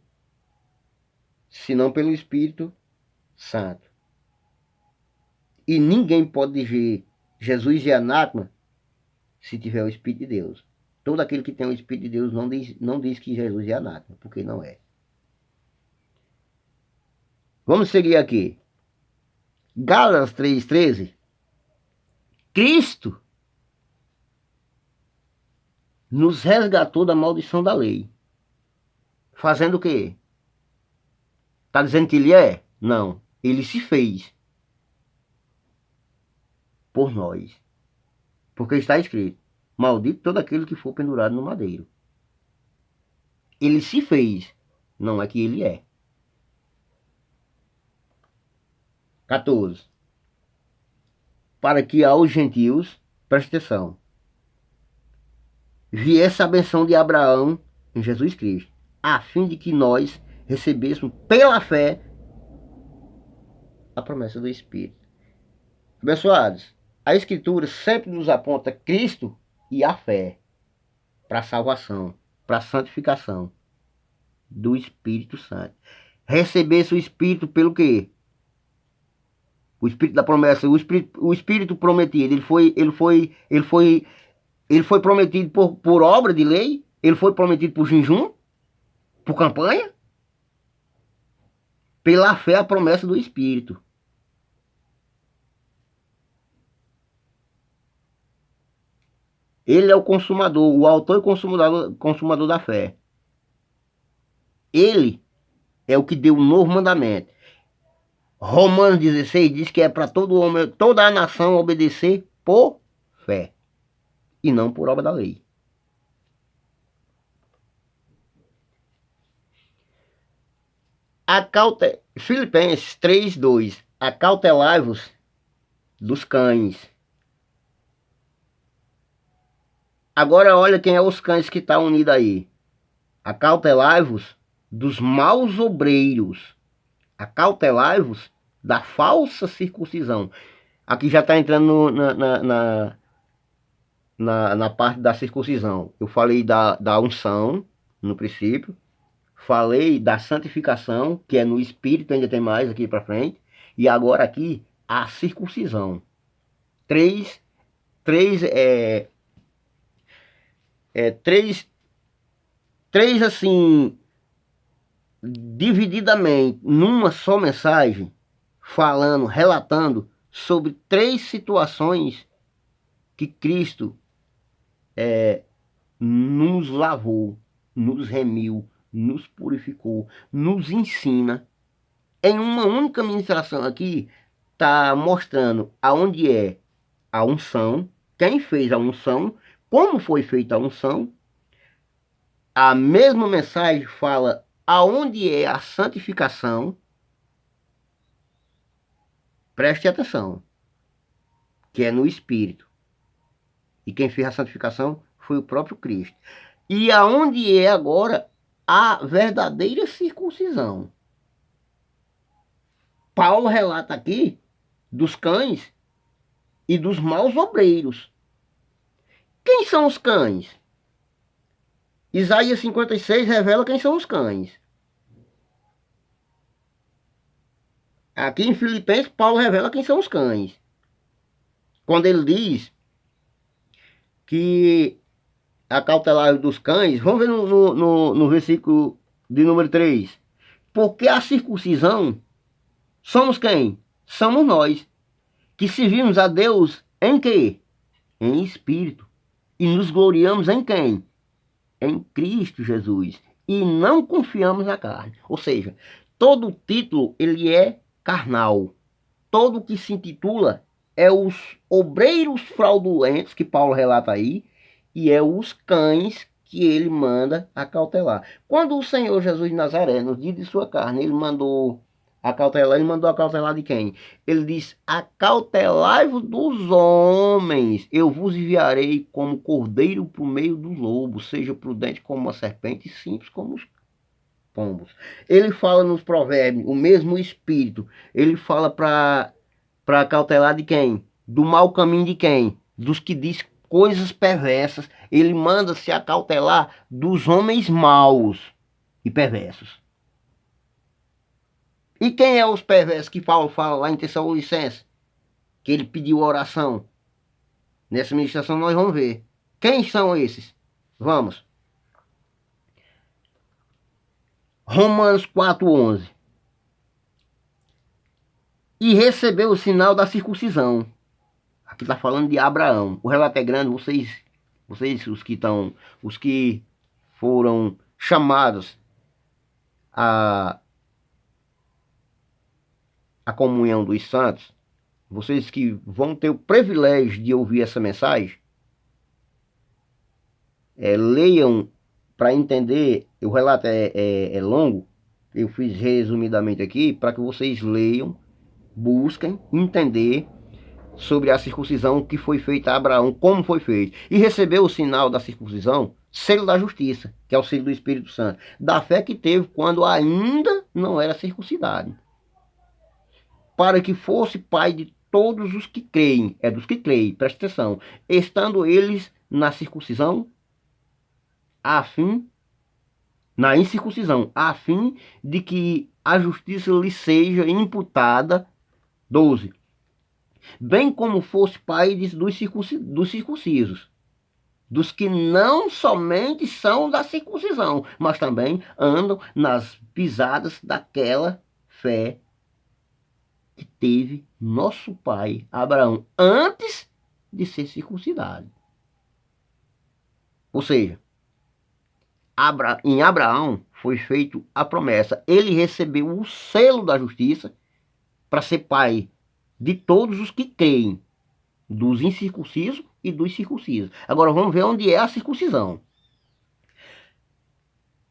senão pelo Espírito Santo. E ninguém pode dizer Jesus é anátema se tiver o Espírito de Deus. Todo aquele que tem o Espírito de Deus não diz que Jesus é anátema, porque não é. Vamos seguir aqui. Gálatas 3:13. Cristo nos resgatou da maldição da lei. Fazendo o quê? Está dizendo que ele é? Não. Ele se fez por nós. Porque está escrito: maldito todo aquele que for pendurado no madeiro. Ele se fez, não é que ele é. 14. Para que aos gentios, preste atenção, viesse a benção de Abraão em Jesus Cristo, a fim de que nós recebêssemos pela fé a promessa do Espírito. Abençoados, a Escritura sempre nos aponta Cristo e a fé para a salvação, para a santificação do Espírito Santo. Recebesse o Espírito pelo quê? O Espírito da promessa, o Espírito prometido, ele foi prometido por obra de lei, ele foi prometido por jejum, por campanha, pela fé a promessa do Espírito. Ele é o consumador, o autor e consumador da fé. Ele é o que deu o novo mandamento. Romanos 16 diz que é para todo homem, toda a nação obedecer por fé e não por obra da lei. Filipenses 3:2. Acautelai-vos dos cães. Agora olha quem é os cães que está unido aí. Acautelai-vos dos maus obreiros. Acautelai-vos da falsa circuncisão. Aqui já está entrando na parte da circuncisão. Eu falei da unção no princípio. Falei da santificação, que é no Espírito, ainda tem mais aqui para frente. E agora aqui, a circuncisão. Três assim, divididamente, numa só mensagem, falando, relatando sobre 3 situações que Cristo nos lavou, nos remiu, nos purificou, nos ensina. Em uma única ministração aqui, está mostrando aonde é a unção, quem fez a unção, como foi feita a unção. A mesma mensagem fala aonde é a santificação. Preste atenção, que é no Espírito. E quem fez a santificação foi o próprio Cristo. E aonde é agora a verdadeira circuncisão. Paulo relata aqui dos cães e dos maus obreiros. Quem são os cães? Isaías 56 revela quem são os cães. Aqui em Filipenses, Paulo revela quem são os cães. Quando ele diz que a cautelar dos cães, vamos ver no versículo de número 3. Porque a circuncisão somos quem? Somos nós, que servimos a Deus em quê? Em espírito. E nos gloriamos em quem? Em Cristo Jesus. E não confiamos na carne. Ou seja, todo título ele é carnal. Todo que se intitula é os obreiros fraudulentos, que Paulo relata aí, e é os cães que ele manda acautelar. Quando o Senhor Jesus de Nazaré, no dia de sua carne, ele mandou acautelar de quem? Ele diz: acautelai-vos dos homens, eu vos enviarei como cordeiro por meio dos lobos, seja prudente como uma serpente e simples como os pombos. Ele fala nos provérbios, o mesmo espírito, ele fala para acautelar de quem? Do mau caminho de quem? Dos que diz coisas perversas. Ele manda se acautelar dos homens maus e perversos. E quem é os perversos que Paulo fala lá em Tessalonicenses? Que ele pediu oração. Nessa ministração nós vamos ver. Quem são esses? Vamos. Romanos 4:11. E recebeu o sinal da circuncisão. Aqui está falando de Abraão. O relato é grande, vocês os que foram chamados a comunhão dos santos, vocês que vão ter o privilégio de ouvir essa mensagem, leiam para entender. O relato é longo, eu fiz resumidamente aqui para que vocês leiam, busquem entender sobre a circuncisão que foi feita a Abraão, como foi feito. E recebeu o sinal da circuncisão, selo da justiça, que é o selo do Espírito Santo, da fé que teve quando ainda não era circuncidado, para que fosse pai de todos os que creem, é dos que creem, presta atenção, estando eles na circuncisão, a fim, na incircuncisão, a fim de que a justiça lhe seja imputada, 12, bem como fosse pai dos circuncisos, dos que não somente são da circuncisão, mas também andam nas pisadas daquela fé que teve nosso pai Abraão antes de ser circuncidado. Ou seja, em Abraão foi feita a promessa. Ele recebeu o selo da justiça para ser pai de todos os que creem, dos incircuncisos e dos circuncisos. Agora vamos ver onde é a circuncisão.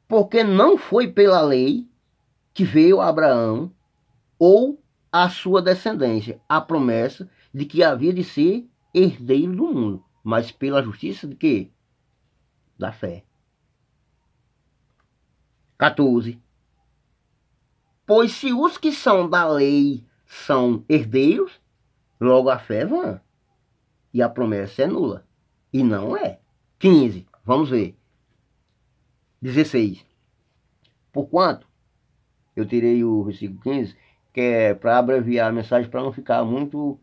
Porque não foi pela lei que veio a Abraão ou a sua descendência a promessa de que havia de ser herdeiro do mundo, mas pela justiça de quê? Da fé. 14. Pois se os que são da lei são herdeiros, logo a fé é vã, e a promessa é nula. E não é. 15. Vamos ver. 16. Porquanto, eu tirei o versículo 15, que é para abreviar a mensagem, para não ficar muito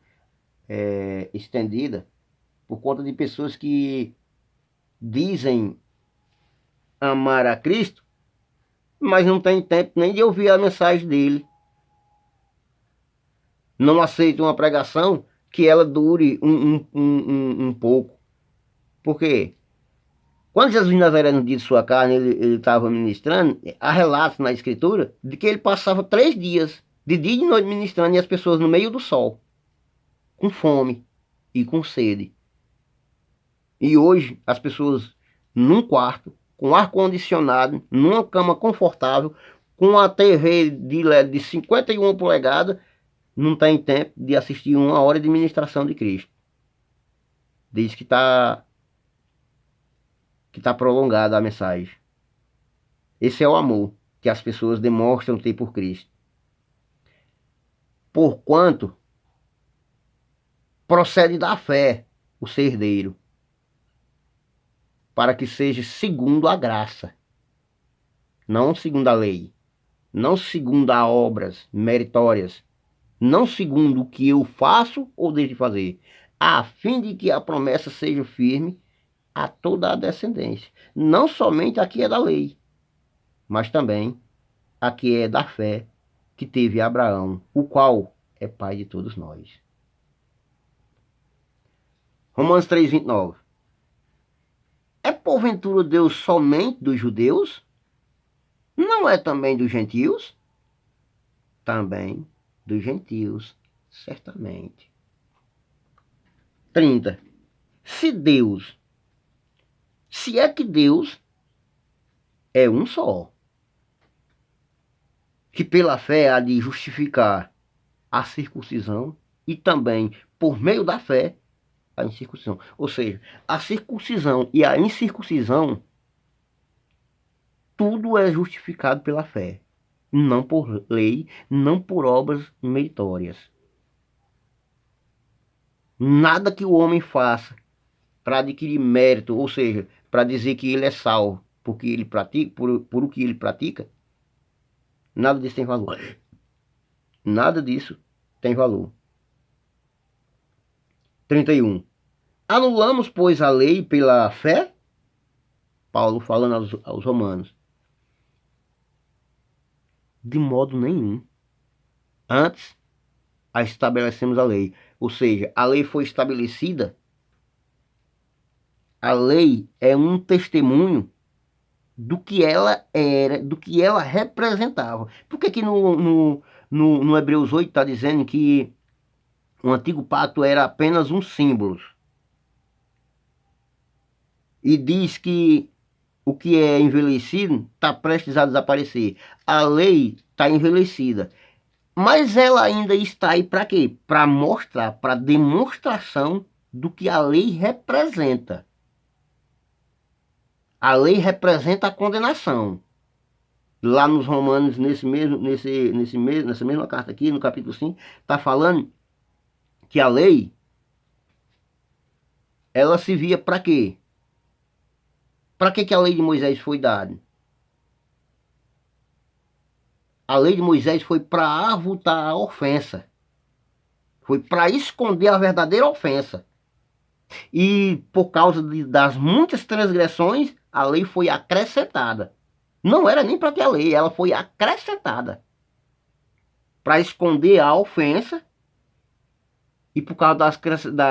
estendida, por conta de pessoas que dizem amar a Cristo, mas não tem tempo nem de ouvir a mensagem dele. Não aceitam uma pregação que ela dure um pouco. Por quê? Quando Jesus Nazareno disse sua carne, ele estava ministrando, há relatos na escritura de que ele passava 3 dias, de dia e de noite ministrando, e as pessoas no meio do sol, com fome e com sede. E hoje as pessoas num quarto, com ar-condicionado, numa cama confortável, com a TV de LED de 51 polegadas, não tem tempo de assistir 1 hora de ministração de Cristo. Diz que está prolongada a mensagem. Esse é o amor que as pessoas demonstram ter por Cristo. Porquanto procede da fé o ser herdeiro, para que seja segundo a graça, não segundo a lei, não segundo as obras meritórias, não segundo o que eu faço ou deixo de fazer, a fim de que a promessa seja firme a toda a descendência. Não somente a que é da lei, mas também a que é da fé que teve Abraão, o qual é pai de todos nós. Romanos 3:29. É porventura Deus somente dos judeus? Não é também dos gentios? Também dos gentios, certamente. 30. Se é que Deus é um só, que pela fé há de justificar a circuncisão e também, por meio da fé, a incircuncisão. Ou seja, a circuncisão e a incircuncisão, tudo é justificado pela fé. Não por lei, não por obras meritórias. Nada que o homem faça para adquirir mérito, ou seja, para dizer que ele é salvo porque ele pratica, por o que ele pratica, nada disso tem valor. Nada disso tem valor. 31. Anulamos, pois, a lei pela fé? Paulo falando aos romanos. De modo nenhum. Antes, a estabelecemos a lei. Ou seja, a lei foi estabelecida. A lei é um testemunho do que ela era, do que ela representava. Por que no Hebreus 8 está dizendo que o antigo pacto era apenas um símbolo? E diz que o que é envelhecido está prestes a desaparecer. A lei está envelhecida. Mas ela ainda está aí para quê? Para mostrar, para demonstração do que a lei representa. A lei representa a condenação. Lá nos Romanos, nessa mesma carta aqui, no capítulo 5, está falando que a lei, ela se via para quê? Para que a lei de Moisés foi dada? A lei de Moisés foi para avultar a ofensa. Foi para esconder a verdadeira ofensa. E por causa das muitas transgressões, a lei foi acrescentada. Não era nem para ter a lei, ela foi acrescentada. Para esconder a ofensa. E por causa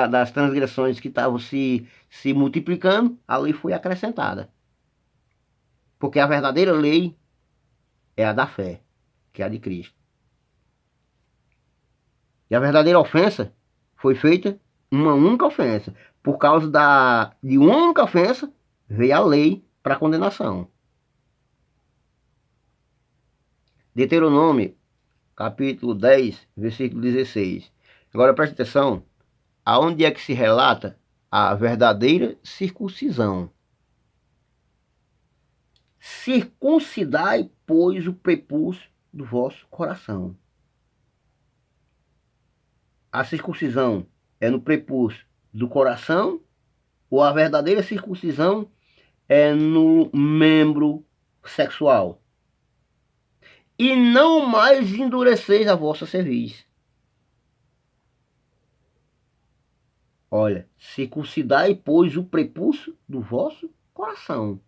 das transgressões que estavam se multiplicando, a lei foi acrescentada. Porque a verdadeira lei é a da fé, que é a de Cristo. E a verdadeira ofensa foi feita uma única ofensa. Por causa de uma única ofensa, veio a lei para condenação. Deuteronômio, capítulo 10, versículo 16. Agora preste atenção, aonde é que se relata a verdadeira circuncisão. Circuncidai, pois, o prepúcio do vosso coração. A circuncisão é no prepúcio do coração, ou a verdadeira circuncisão é no membro sexual? E não mais endureceis a vossa cerviz. Olha, circuncidai, pois, o prepúcio do vosso coração.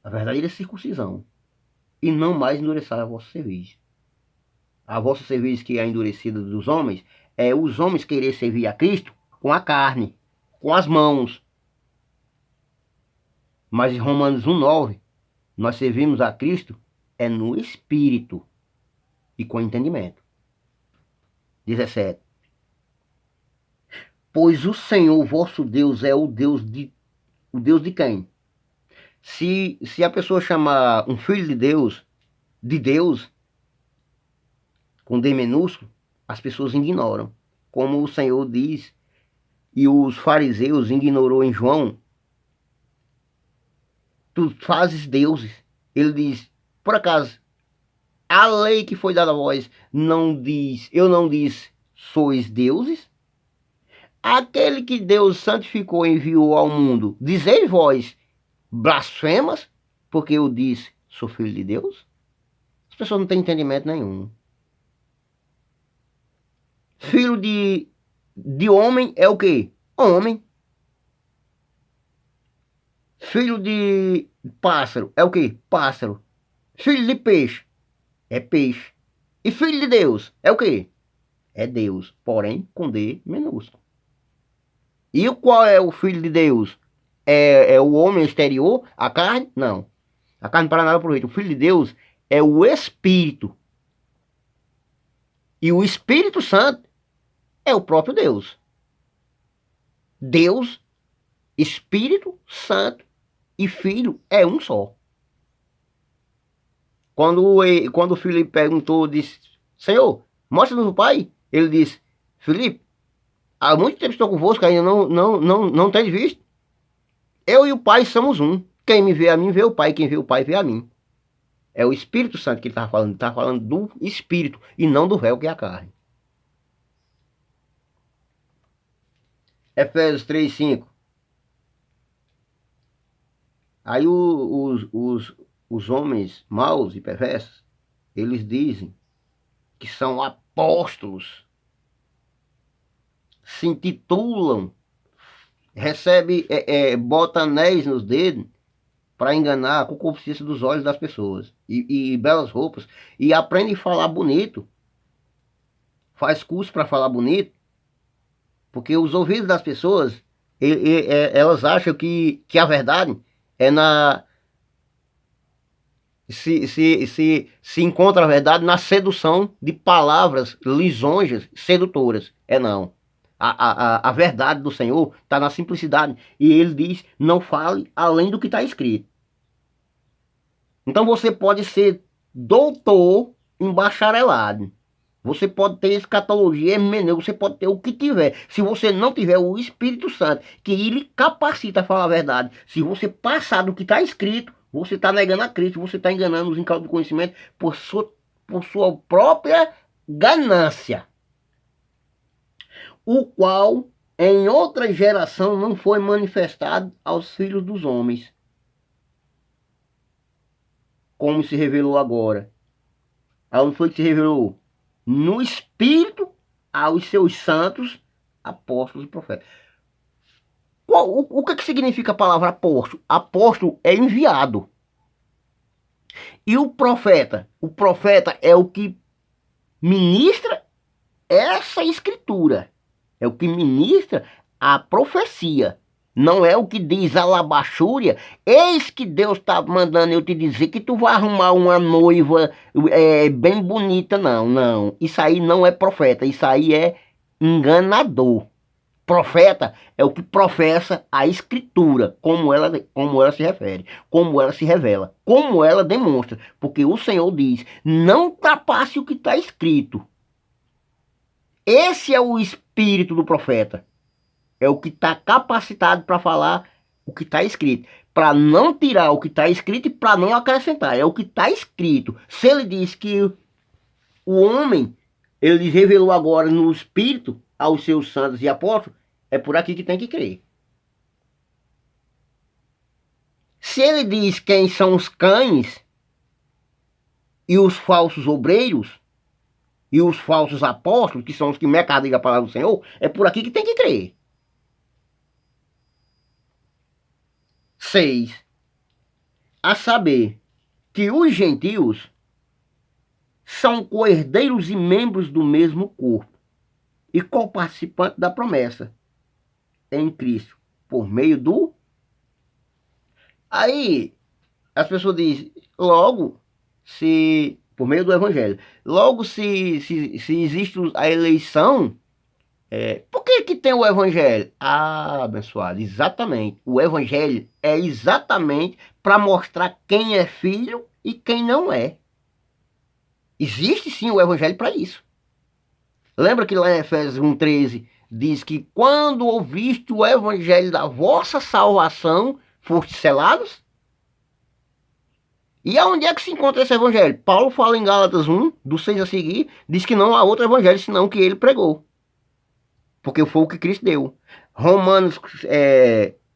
A verdadeira circuncisão. E não mais endureçai a vossa cerviz. A vossa cerviz que é endurecida dos homens, é os homens querer servir a Cristo com a carne, com as mãos. Mas em Romanos 1,9, nós servimos a Cristo é no Espírito e com entendimento. 17. Pois o Senhor vosso Deus é o Deus de quem? Se a pessoa chamar um filho de Deus, com D minúsculo, as pessoas ignoram. Como o Senhor diz, e os fariseus ignorou em João, tu fazes deuses. Ele diz, por acaso, a lei que foi dada a vós não diz, eu não disse, sois deuses? Aquele que Deus santificou e enviou ao mundo, dizei vós, blasfemas, porque eu disse, sou filho de Deus? As pessoas não têm entendimento nenhum. Filho de homem é o quê? Homem. Filho de pássaro é o quê? Pássaro. Filho de peixe é peixe. E filho de Deus é o quê? É Deus, porém com D minúsculo. E qual é o filho de Deus? É o homem exterior? A carne? Não. A carne para nada aproveita. O filho de Deus é o Espírito. E o Espírito Santo é o próprio Deus. Deus, Espírito Santo e Filho é um só. Quando o Filipe perguntou, disse, Senhor, mostra-nos o Pai. Ele disse, Filipe, há muito tempo estou convosco, ainda não tens visto. Eu e o Pai somos um. Quem me vê a mim, vê o Pai. Quem vê o Pai, vê a mim. É o Espírito Santo que ele estava falando. Ele estava falando do Espírito e não do véu que é a carne. Efésios 3:5. Aí os homens maus e perversos, eles dizem que são apóstolos, se intitulam, recebe, bota anéis nos dedos para enganar a concupiscência dos olhos das pessoas e belas roupas, e aprende a falar bonito, faz curso para falar bonito, porque os ouvidos das pessoas, elas acham que a verdade é na... Se encontra a verdade na sedução de palavras lisonjas, sedutoras. É não. A verdade do Senhor está na simplicidade. E ele diz, não fale além do que está escrito. Então você pode ser doutor em bacharelado. Você pode ter escatologia, hermenêutica, você pode ter o que tiver. Se você não tiver o Espírito Santo, que ele capacita a falar a verdade, se você passar do que está escrito, você está negando a Cristo, você está enganando os incautos do conhecimento por sua própria ganância. O qual em outra geração não foi manifestado aos filhos dos homens, como se revelou agora. Aonde foi que se revelou? No Espírito aos seus santos apóstolos e profetas. O que significa a palavra apóstolo? Apóstolo é enviado. E o profeta? O profeta é o que ministra essa escritura. É o que ministra a profecia. Não é o que diz a labachúria. Eis que Deus está mandando eu te dizer que tu vai arrumar uma noiva bem bonita. Não, não. Isso aí não é profeta. Isso aí é enganador. Profeta é o que professa a escritura, como ela se refere, como ela se revela, como ela demonstra. Porque o Senhor diz, não ultrapasse o que está escrito. Esse é o espírito do profeta. É o que está capacitado para falar o que está escrito. Para não tirar o que está escrito e para não acrescentar. É o que está escrito. Se ele diz que o homem, ele revelou agora no espírito aos seus santos e apóstolos, é por aqui que tem que crer. Se ele diz quem são os cães e os falsos obreiros e os falsos apóstolos, que são os que mercadeiam a palavra do Senhor, é por aqui que tem que crer. 6. A saber que os gentios são co-herdeiros e membros do mesmo corpo e co-participantes da promessa em Cristo, por meio do... Aí, as pessoas dizem, logo, se... por meio do Evangelho. Logo, se existe a eleição, por que tem o Evangelho? Ah, abençoado, exatamente. O Evangelho é exatamente para mostrar quem é filho e quem não é. Existe sim o Evangelho para isso. Lembra que lá em Efésios 1,13 diz que quando ouviste o Evangelho da vossa salvação, foste selados? E aonde é que se encontra esse Evangelho? Paulo fala em Gálatas 1, do 6 a seguir, diz que não há outro Evangelho senão que ele pregou. Porque foi o que Cristo deu. Romanos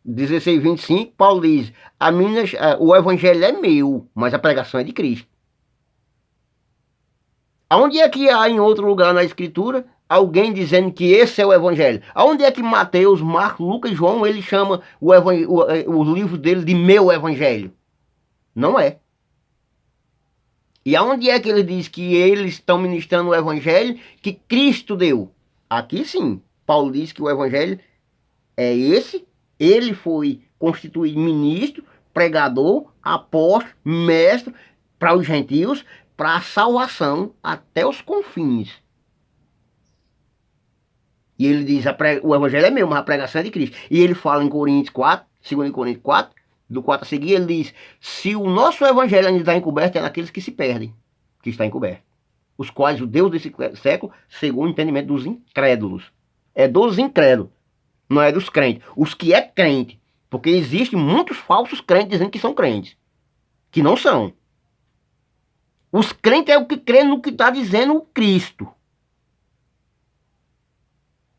16, 25, Paulo diz, o Evangelho é meu, mas a pregação é de Cristo. Aonde é que há em outro lugar na Escritura alguém dizendo que esse é o Evangelho? Aonde é que Mateus, Marcos, Lucas e João, ele chama o livro dele de meu Evangelho? Não é. E aonde é que ele diz que eles estão ministrando o Evangelho que Cristo deu? Aqui sim, Paulo diz que o Evangelho é esse, ele foi constituído ministro, pregador, apóstolo, mestre para os gentios, para a salvação até os confins. E ele diz, o Evangelho é meu, mas a pregação é de Cristo. E ele fala em Coríntios 4, 2 Coríntios 4, do 4 a seguir, ele diz, se o nosso Evangelho ainda está encoberto, é naqueles que se perdem, que está encoberto. Os quais o Deus desse século cegou o entendimento dos incrédulos. É dos incrédulos, não é dos crentes. Os que é crente, porque existem muitos falsos crentes dizendo que são crentes, que não são. Os crentes é o que crê no que está dizendo o Cristo.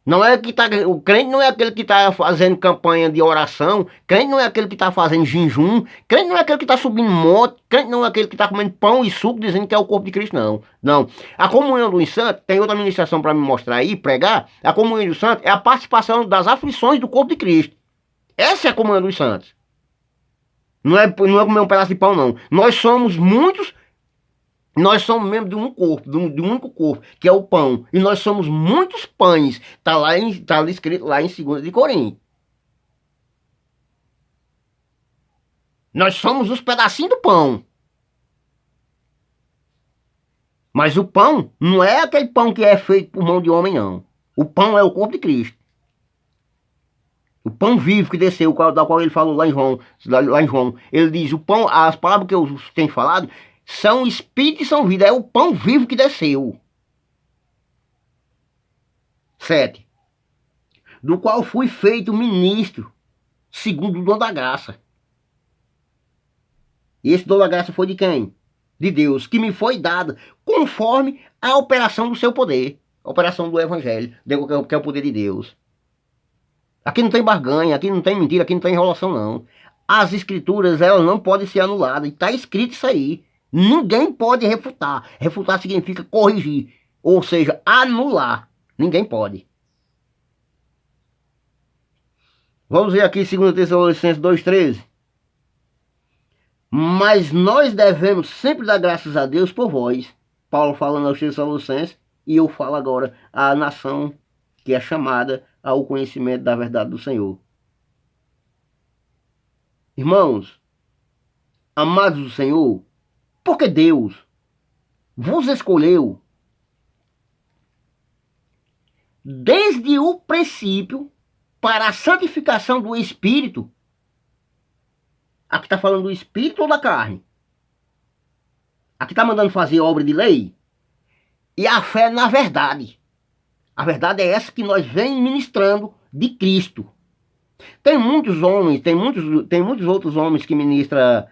Não é que tá, o crente não é aquele que está fazendo campanha de oração, crente não é aquele que está fazendo jejum, crente não é aquele que está subindo monte, crente não é aquele que está comendo pão e suco dizendo que é o corpo de Cristo, não. Não. A comunhão dos santos, tem outra ministração para me mostrar aí, pregar, a comunhão dos santos é a participação das aflições do corpo de Cristo. Essa é a comunhão dos santos. Não é comer um pedaço de pão, não. Nós somos muitos. Nós somos membros de um corpo, de um único corpo, que é o pão. E nós somos muitos pães. Está escrito lá em 2 de Coríntios. Nós somos os pedacinhos do pão. Mas o pão não é aquele pão que é feito por mão de homem, não. O pão é o corpo de Cristo. O pão vivo que desceu, da qual ele falou lá em João. Ele diz, o pão, as palavras que eu tenho falado, são espírito e são vida. É o pão vivo que desceu. 7. Do qual fui feito ministro, segundo o dom da graça. E esse dom da graça foi de quem? De Deus, que me foi dado conforme a operação do seu poder. A operação do evangelho, que é o poder de Deus. Aqui não tem barganha, aqui não tem mentira, aqui não tem enrolação, não. As escrituras, elas não podem ser anuladas. E está escrito isso aí. Ninguém pode refutar. Refutar significa corrigir. Ou seja, anular. Ninguém pode. Vamos ver aqui 2 Tessalonicenses 2,13. Mas nós devemos sempre dar graças a Deus por vós. Paulo falando aos Tessalonicenses, e eu falo agora à nação que é chamada ao conhecimento da verdade do Senhor. Irmãos, amados do Senhor, porque Deus vos escolheu desde o princípio para a santificação do Espírito. Aqui está falando do Espírito ou da carne? Aqui está mandando fazer obra de lei? E a fé na verdade. A verdade é essa que nós vem ministrando de Cristo. Tem muitos homens, tem muitos outros homens que ministram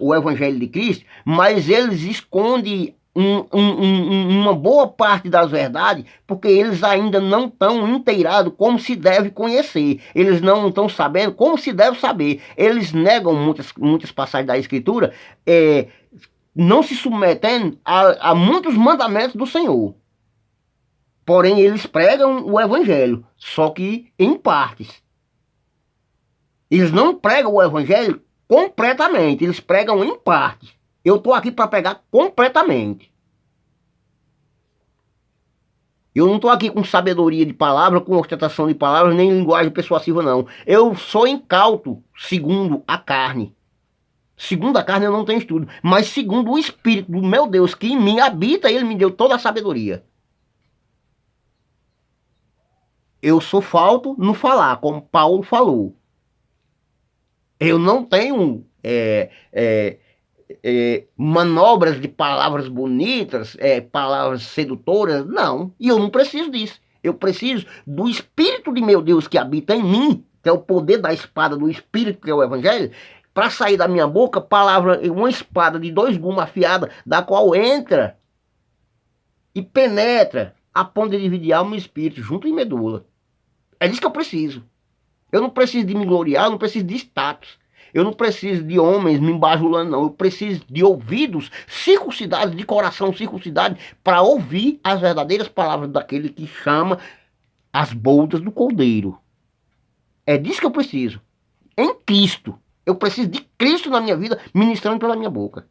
o Evangelho de Cristo, mas eles escondem uma boa parte das verdades, porque eles ainda não estão inteirados como se deve conhecer. Eles não estão sabendo como se deve saber. Eles negam muitas passagens da Escritura, não se submetendo a muitos mandamentos do Senhor. Porém, eles pregam o Evangelho, só que em partes. Eles não pregam o Evangelho completamente, eles pregam em partes. Eu estou aqui para pregar completamente. Eu não estou aqui com sabedoria de palavra, com ostentação de palavras, nem linguagem persuasiva, não. Eu sou incauto segundo a carne. Segundo a carne eu não tenho estudo, mas segundo o Espírito do meu Deus que em mim habita, ele me deu toda a sabedoria. Eu sou falto no falar, como Paulo falou. Eu não tenho manobras de palavras bonitas, palavras sedutoras, não. E eu não preciso disso. Eu preciso do Espírito de meu Deus que habita em mim, que é o poder da espada do Espírito, que é o Evangelho, para sair da minha boca palavra, uma espada de 2 gumes afiada, da qual entra e penetra a ponto de dividir alma e espírito, junto em medula. É disso que eu preciso. Eu não preciso de me gloriar, eu não preciso de status. Eu não preciso de homens me embajulando, não. Eu preciso de ouvidos circuncidados, de coração circuncidado, para ouvir as verdadeiras palavras daquele que chama as boldas do Cordeiro. É disso que eu preciso. Em Cristo. Eu preciso de Cristo na minha vida, ministrando pela minha boca.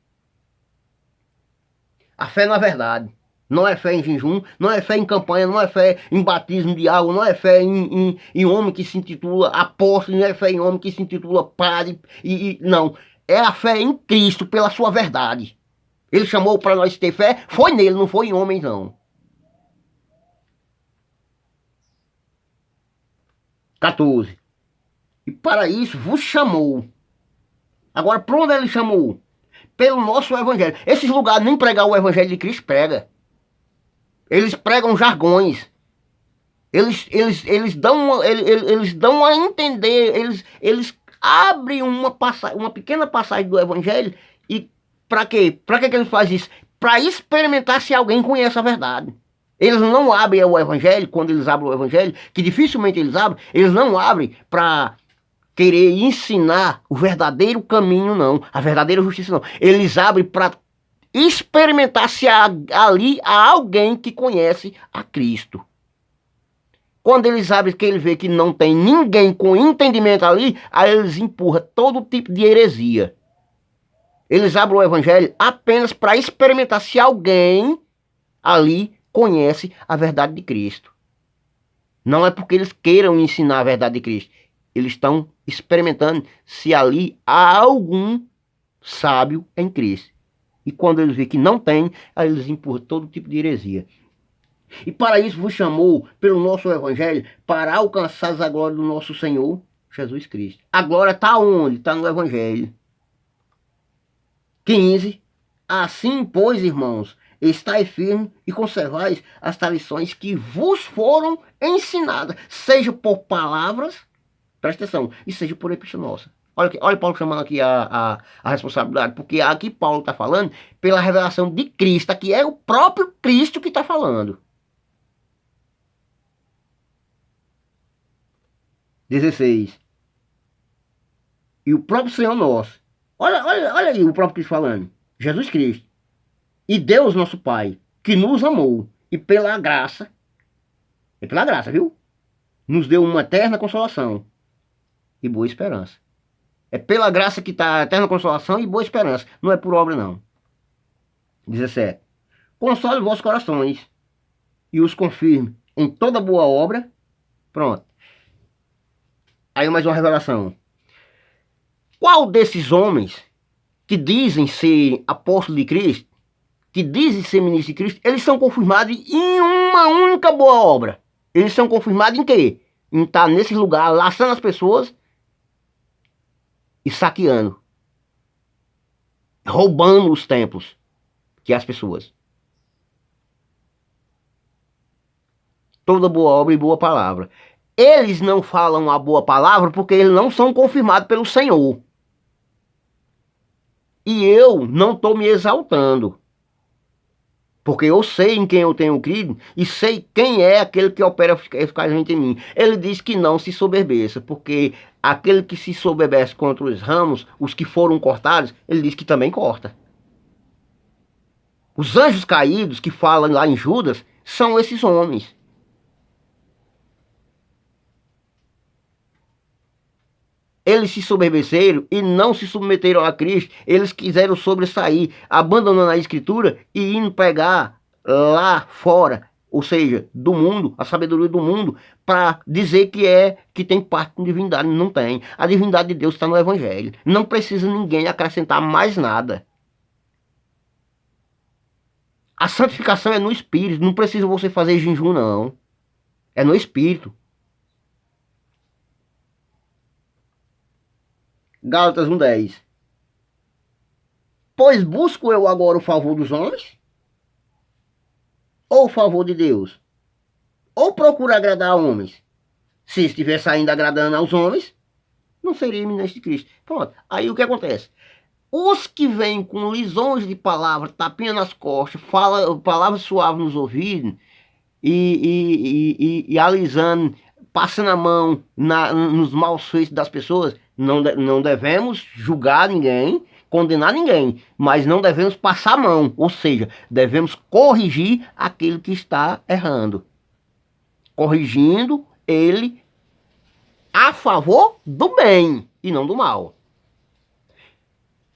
A fé na verdade. Não é fé em jejum, não é fé em campanha, não é fé em batismo de água, não é fé em homem que se intitula apóstolo, não é fé em homem que se intitula padre, não. É a fé em Cristo pela sua verdade. Ele chamou para nós ter fé, foi nele, não foi em homens, não. 14. E para isso vos chamou. Agora, por onde ele chamou? Pelo nosso evangelho. Esses lugares nem pregar o evangelho de Cristo prega. Eles pregam jargões. Eles dão a entender, eles abrem uma pequena passagem do Evangelho. E para quê? Para que eles fazem isso? Para experimentar se alguém conhece a verdade. Eles não abrem o Evangelho, quando eles abrem o Evangelho, que dificilmente eles não abrem para querer ensinar o verdadeiro caminho, não. A verdadeira justiça, não. Eles abrem para experimentar se ali há alguém que conhece a Cristo. Quando eles abrem, que ele vê que não tem ninguém com entendimento ali, aí eles empurram todo tipo de heresia. Eles abrem o Evangelho apenas para experimentar se alguém ali conhece a verdade de Cristo. Não é porque eles queiram ensinar a verdade de Cristo. Eles estão experimentando se ali há algum sábio em Cristo. E quando eles veem que não tem, aí eles empurram todo tipo de heresia. E para isso vos chamou pelo nosso Evangelho, para alcançar a glória do nosso Senhor Jesus Cristo. A glória está onde? Está no Evangelho. 15. Assim, pois, irmãos, estai firme e conservais as tradições que vos foram ensinadas, seja por palavras, presta atenção, e seja por epistonossa. Olha Paulo chamando aqui a responsabilidade, porque aqui Paulo está falando pela revelação de Cristo, que é o próprio Cristo que está falando. 16. E o próprio Senhor nosso. Olha aí o próprio Cristo falando. Jesus Cristo. E Deus nosso Pai, que nos amou, e pela graça, viu? Nos deu uma eterna consolação e boa esperança. É pela graça que está a eterna consolação e boa esperança. Não é por obra, não. 17. Console os vossos corações e os confirme em toda boa obra. Pronto. Aí mais uma revelação. Qual desses homens que dizem ser apóstolos de Cristo, que dizem ser ministros de Cristo, eles são confirmados em uma única boa obra? Eles são confirmados em quê? Em estar nesse lugar, laçando as pessoas e saqueando, roubando os templos, que é as pessoas. Toda boa obra e boa palavra. Eles não falam a boa palavra porque eles não são confirmados pelo Senhor. E eu não estou me exaltando, porque eu sei em quem eu tenho crido e sei quem é aquele que opera eficazmente em mim. Ele diz que não se soberbeça, porque aquele que se soberbece contra os ramos, os que foram cortados, ele diz que também corta. Os anjos caídos que falam lá em Judas são esses homens. Eles se soberbeceram e não se submeteram a Cristo. Eles quiseram sobressair, abandonando a Escritura e indo pegar lá fora, ou seja, do mundo, a sabedoria do mundo, para dizer que tem parte com divindade. Não tem. A divindade de Deus está no Evangelho. Não precisa ninguém acrescentar mais nada. A santificação é no Espírito. Não precisa você fazer jejum, não. É no Espírito. Gálatas 1:10. Pois busco eu agora o favor dos homens? Ou o favor de Deus? Ou procuro agradar a homens? Se estivesse ainda agradando aos homens, não seria eminente de Cristo. Pronto. Aí o que acontece? Os que vêm com lisonjas de palavra, tapinha nas costas, fala palavras suaves nos ouvidos e alisando, passando a mão nos maus feitos das pessoas, não devemos julgar ninguém, condenar ninguém, mas não devemos passar a mão, ou seja, devemos corrigir aquele que está errando, corrigindo ele a favor do bem e não do mal.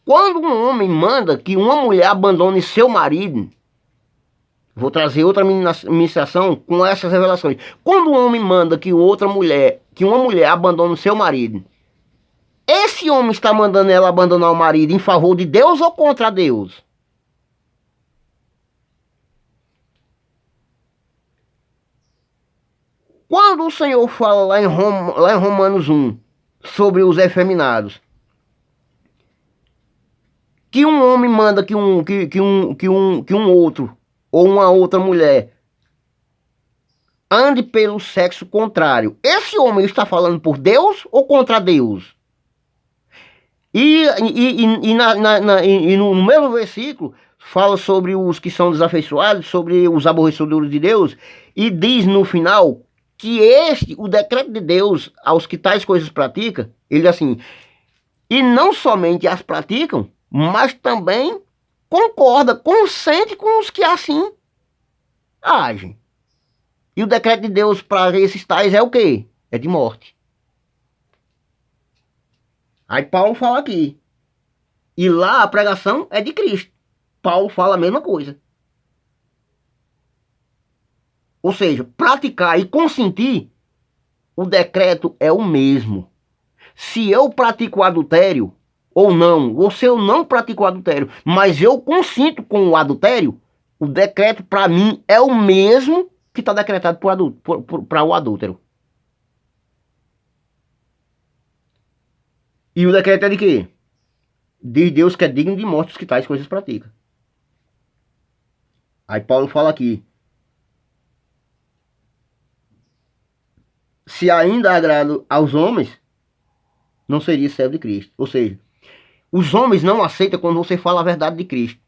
Quando um homem manda que uma mulher abandone seu marido, vou trazer outra ministração com essas revelações. Quando um homem manda que uma mulher abandone seu marido, esse homem está mandando ela abandonar o marido em favor de Deus ou contra Deus? Quando o Senhor fala lá em Romanos 1 sobre os efeminados, que um homem manda que um outro ou uma outra mulher ande pelo sexo contrário, esse homem está falando por Deus ou contra Deus? E no mesmo versículo fala sobre os que são desafeiçoados, sobre os aborrecedores de Deus, e diz no final que o decreto de Deus aos que tais coisas praticam, ele assim, e não somente as praticam, mas também concorda, consente com os que assim agem. E o decreto de Deus para esses tais é o quê? É de morte. Aí Paulo fala aqui. E lá a pregação é de Cristo. Paulo fala a mesma coisa. Ou seja, praticar e consentir, o decreto é o mesmo. Se eu pratico adultério ou não, ou se eu não pratico adultério, mas eu consinto com o adultério, o decreto para mim é o mesmo que está decretado para o adúltero. E o decreto é de quê? De Deus que é digno de morte os que tais coisas praticam. Aí Paulo fala aqui: se ainda agrado aos homens, não seria servo de Cristo. Ou seja, os homens não aceitam quando você fala a verdade de Cristo.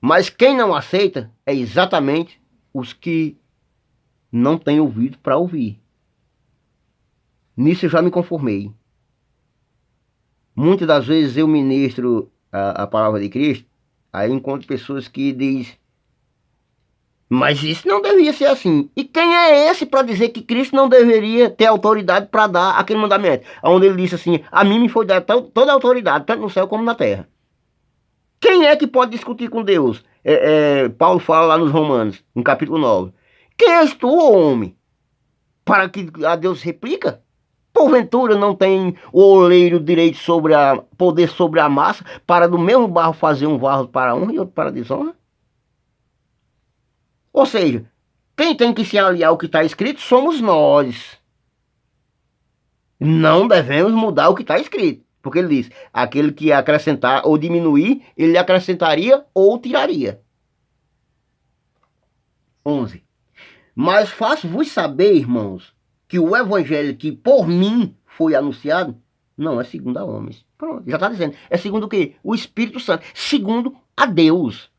Mas quem não aceita é exatamente os que não têm ouvido para ouvir. Nisso eu já me conformei. Muitas das vezes eu ministro a palavra de Cristo, aí encontro pessoas que dizem: mas isso não deveria ser assim. E quem é esse para dizer que Cristo não deveria ter autoridade para dar aquele mandamento? Onde ele disse assim: a mim me foi dada toda a autoridade, tanto no céu como na terra. Quem é que pode discutir com Deus? Paulo fala lá nos Romanos, no capítulo 9. Quem és tu, homem, para que a Deus replica? Porventura não tem o oleiro direito sobre poder sobre a massa, para do mesmo barro fazer um vaso para honra e outro para desonra? Ou seja, quem tem que se aliar ao que está escrito somos nós. Não devemos mudar o que está escrito. Porque ele diz: aquele que acrescentar ou diminuir, ele acrescentaria ou tiraria. 11. Mas faço-vos saber, irmãos, que o evangelho que por mim foi anunciado não é segundo a homens. Pronto, já está dizendo. É segundo o quê? O Espírito Santo. Segundo a Deus.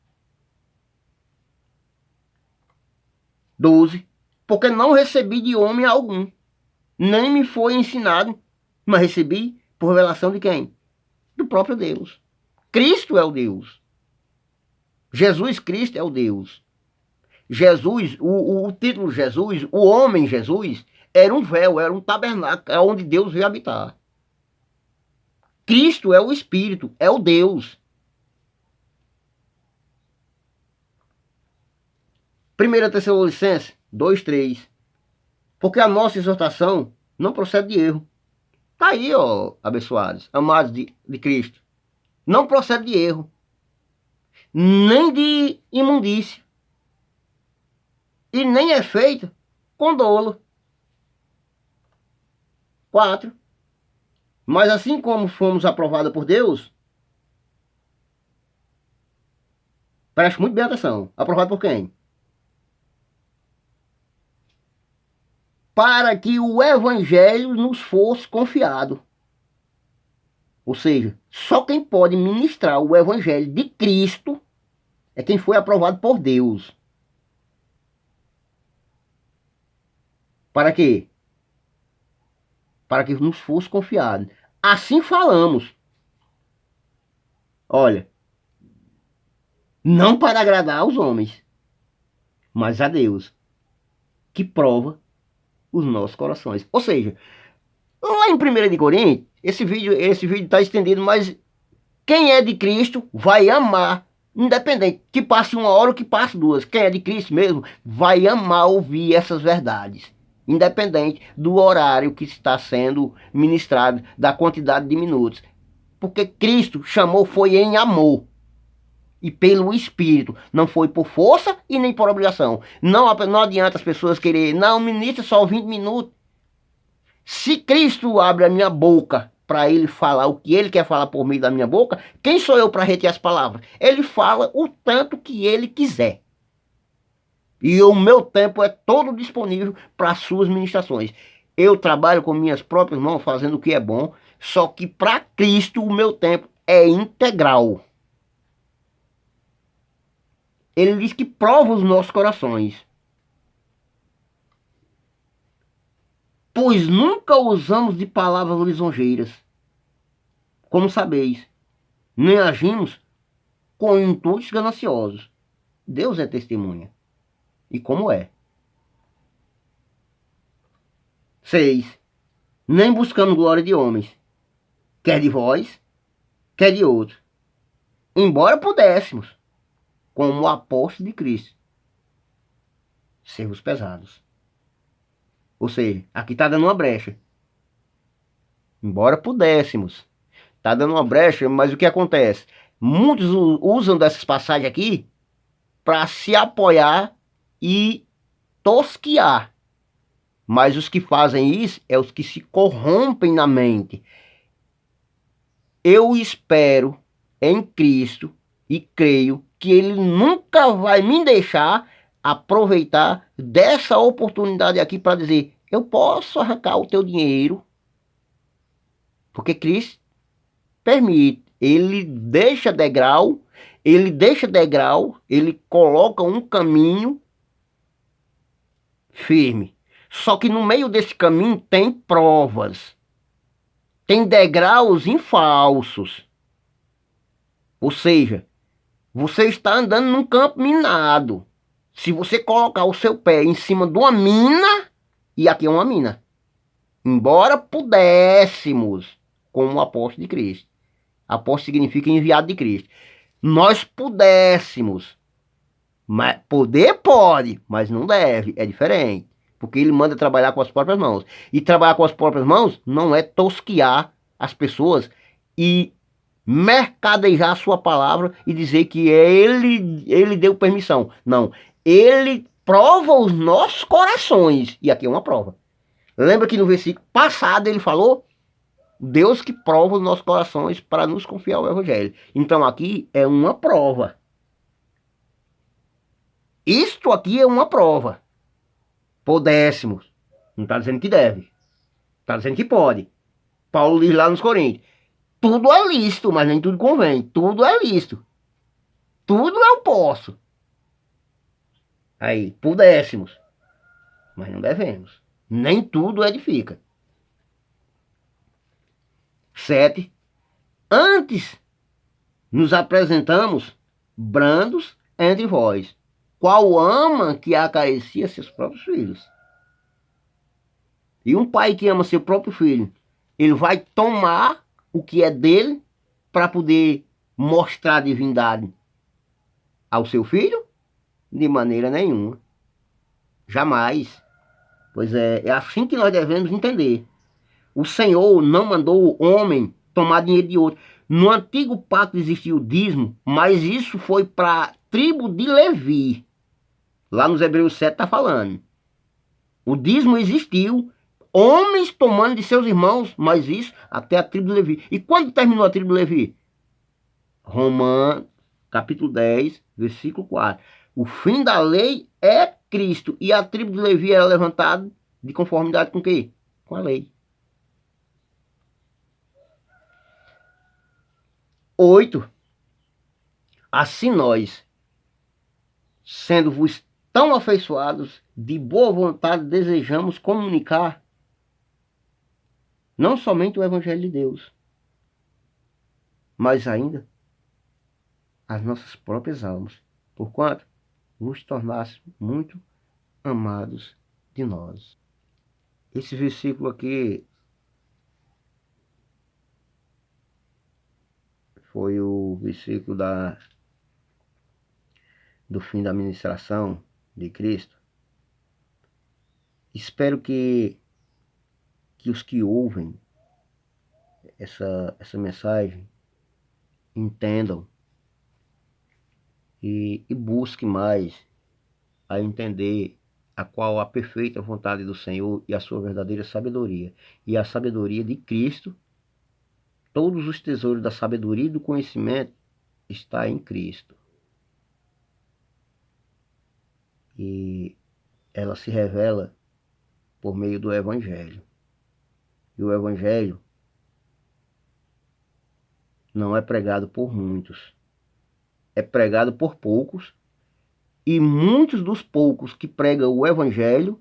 12. Porque não recebi de homem algum, nem me foi ensinado, mas recebi por revelação de quem? Do próprio Deus. Cristo é o Deus. Jesus Cristo é o Deus. Jesus, o título Jesus, o homem Jesus, era um véu, era um tabernáculo, é onde Deus veio habitar. Cristo é o Espírito, é o Deus. 1 Tessalonicenses 2:3. Porque a nossa exortação não procede de erro. Tá aí, ó, abençoados, amados de Cristo. Não procede de erro, nem de imundícia, e nem é feito com dolo. 4. Mas assim como fomos aprovados por Deus, preste muito bem atenção, aprovado por quem? Para que o evangelho nos fosse confiado. Ou seja, só quem pode ministrar o evangelho de Cristo é quem foi aprovado por Deus. Para quê? Para que nos fosse confiado. Assim falamos. Olha, não para agradar aos homens, mas a Deus, que prova os nossos corações. Ou seja, lá em 1 de Coríntios, esse vídeo está estendido, mas quem é de Cristo vai amar, independente que passe uma hora ou que passe duas. Quem é de Cristo mesmo vai amar ouvir essas verdades, independente do horário que está sendo ministrado, da quantidade de minutos. Porque Cristo chamou foi em amor e pelo Espírito, não foi por força e nem por obrigação. Não adianta as pessoas quererem, não, ministra só 20 minutos. Se Cristo abre a minha boca para ele falar o que ele quer falar por meio da minha boca, quem sou eu para reter as palavras? Ele fala o tanto que ele quiser. E o meu tempo é todo disponível para as suas ministrações. Eu trabalho com minhas próprias mãos fazendo o que é bom, só que para Cristo o meu tempo é integral. Ele diz que prova os nossos corações. Pois nunca usamos de palavras lisonjeiras, como sabeis, nem agimos com intuitos gananciosos. Deus é testemunha. E como é? 6. Nem buscamos glória de homens, quer de vós, quer de outros. Embora pudéssemos, como apóstolo de Cristo, sermos pesados. Ou seja, aqui está dando uma brecha. Embora pudéssemos. Está dando uma brecha, mas o que acontece? Muitos usam dessas passagens aqui para se apoiar e tosquiar. Mas os que fazem isso é os que se corrompem na mente. Eu espero em Cristo e creio que Ele nunca vai me deixar aproveitar dessa oportunidade aqui para dizer: eu posso arrancar o teu dinheiro, porque Cristo permite. Ele coloca um caminho firme. Só que no meio desse caminho tem provas, tem degraus falsos. Ou seja, você está andando num campo minado. Se você colocar o seu pé em cima de uma mina, e aqui é uma mina, embora pudéssemos, como apóstolo de Cristo. Apóstolo significa enviado de Cristo. Nós pudéssemos, mas poder pode, mas não deve, é diferente. Porque ele manda trabalhar com as próprias mãos. E trabalhar com as próprias mãos não é tosquiar as pessoas e mercadejar a sua palavra e dizer que ele deu permissão. Não, ele prova os nossos corações. E aqui é uma prova. Lembra que no versículo passado ele falou: Deus que prova os nossos corações para nos confiar o Evangelho. Então aqui é uma prova. Isto aqui é uma prova. Pudéssemos. Não está dizendo que deve. Está dizendo que pode. Paulo diz lá nos Coríntios: tudo é lícito, mas nem tudo convém. Tudo é lícito. Tudo eu posso. Aí, pudéssemos. Mas não devemos. Nem tudo edifica. 7. Antes nos apresentamos brandos entre vós, qual ama que acaricia seus próprios filhos. E um pai que ama seu próprio filho, ele vai tomar o que é dele para poder mostrar a divindade ao seu filho? De maneira nenhuma. Jamais. Pois é assim que nós devemos entender. O Senhor não mandou o homem tomar dinheiro de outro. No antigo pacto existia o dízimo, mas isso foi para a tribo de Levi. Lá nos Hebreus 7 está falando. O dízimo existiu, homens tomando de seus irmãos, mas isso até a tribo de Levi. E quando terminou a tribo de Levi? Romanos, capítulo 10, versículo 4. O fim da lei é Cristo. E a tribo de Levi era levantada de conformidade com o quê? Com a lei. 8. Assim nós, sendo-vos tão afeiçoados, de boa vontade desejamos comunicar não somente o Evangelho de Deus, mas ainda as nossas próprias almas, porquanto vos tornasse muito amados de nós. Esse versículo aqui foi o versículo do fim da ministração de Cristo. Espero que os que ouvem essa mensagem entendam e busquem mais a entender a qual a perfeita vontade do Senhor e a sua verdadeira sabedoria. E a sabedoria de Cristo, todos os tesouros da sabedoria e do conhecimento está em Cristo. E ela se revela por meio do Evangelho. E o Evangelho não é pregado por muitos, é pregado por poucos, e muitos dos poucos que pregam o Evangelho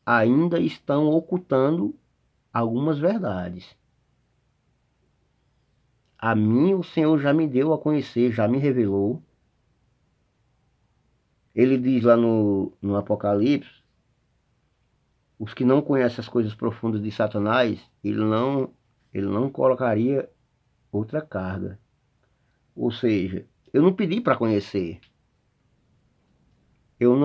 ainda estão ocultando algumas verdades. A mim o Senhor já me deu a conhecer, já me revelou. Ele diz lá no Apocalipse: os que não conhecem as coisas profundas de Satanás, ele não colocaria outra carga. Ou seja, eu não pedi para conhecer. Eu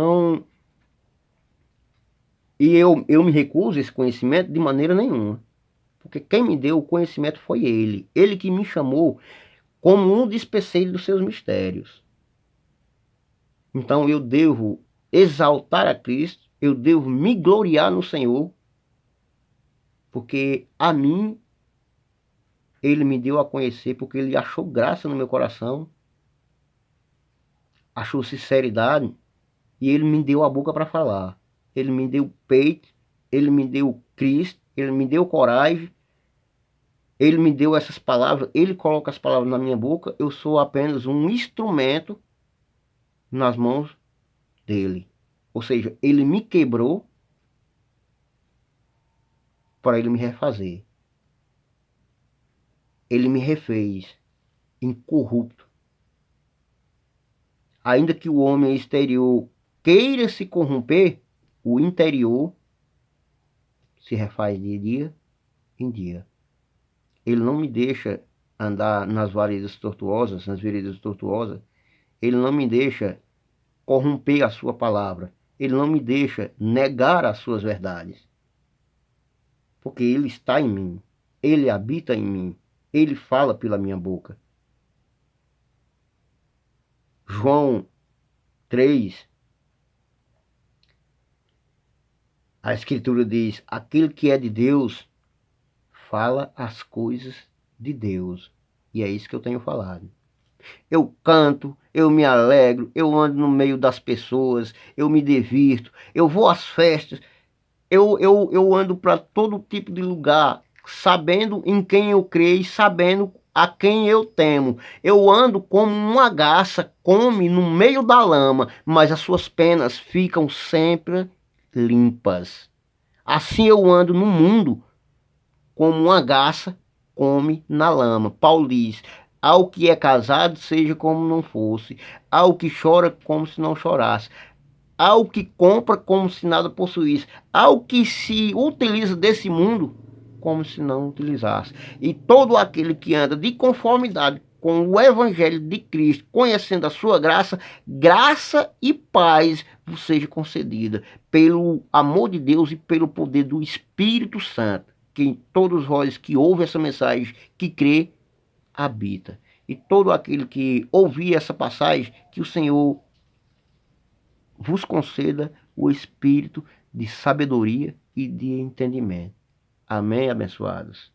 me recuso a esse conhecimento de maneira nenhuma. Porque quem me deu o conhecimento foi ele. Ele que me chamou como um despeceiro dos seus mistérios. Então eu devo exaltar a Cristo, eu devo me gloriar no Senhor, porque a mim ele me deu a conhecer, porque ele achou graça no meu coração achou sinceridade e ele me deu a boca para falar. Ele me deu peito, ele me deu Cristo, ele me deu coragem, ele me deu essas palavras, ele coloca as palavras na minha boca, eu sou apenas um instrumento nas mãos dele. Ou seja, ele me quebrou para ele me refazer. Ele me refez incorrupto. Ainda que o homem exterior queira se corromper, o interior se refaz de dia em dia. Ele não me deixa andar nas veredas tortuosas, ele não me deixa corromper a sua palavra, ele não me deixa negar as suas verdades, porque ele está em mim, ele habita em mim, ele fala pela minha boca. João 3, a escritura diz: aquele que é de Deus fala as coisas de Deus. E é isso que eu tenho falado. Eu canto, eu me alegro, eu ando no meio das pessoas, eu me divirto, eu vou às festas, eu ando para todo tipo de lugar, sabendo em quem eu creio, sabendo a quem eu temo. Eu ando como uma garça, come no meio da lama, mas as suas penas ficam sempre limpas. Assim eu ando no mundo como uma garça come na lama. Paulo diz: ao que é casado, seja como não fosse, ao que chora, como se não chorasse, ao que compra, como se nada possuísse, ao que se utiliza desse mundo, como se não utilizasse. E todo aquele que anda de conformidade com o Evangelho de Cristo, conhecendo a sua graça, graça e paz vos seja concedida pelo amor de Deus e pelo poder do Espírito Santo, que em todos vós que ouvem essa mensagem, que crê, habita. E todo aquele que ouvir essa passagem, que o Senhor vos conceda o espírito de sabedoria e de entendimento. Amém, abençoados.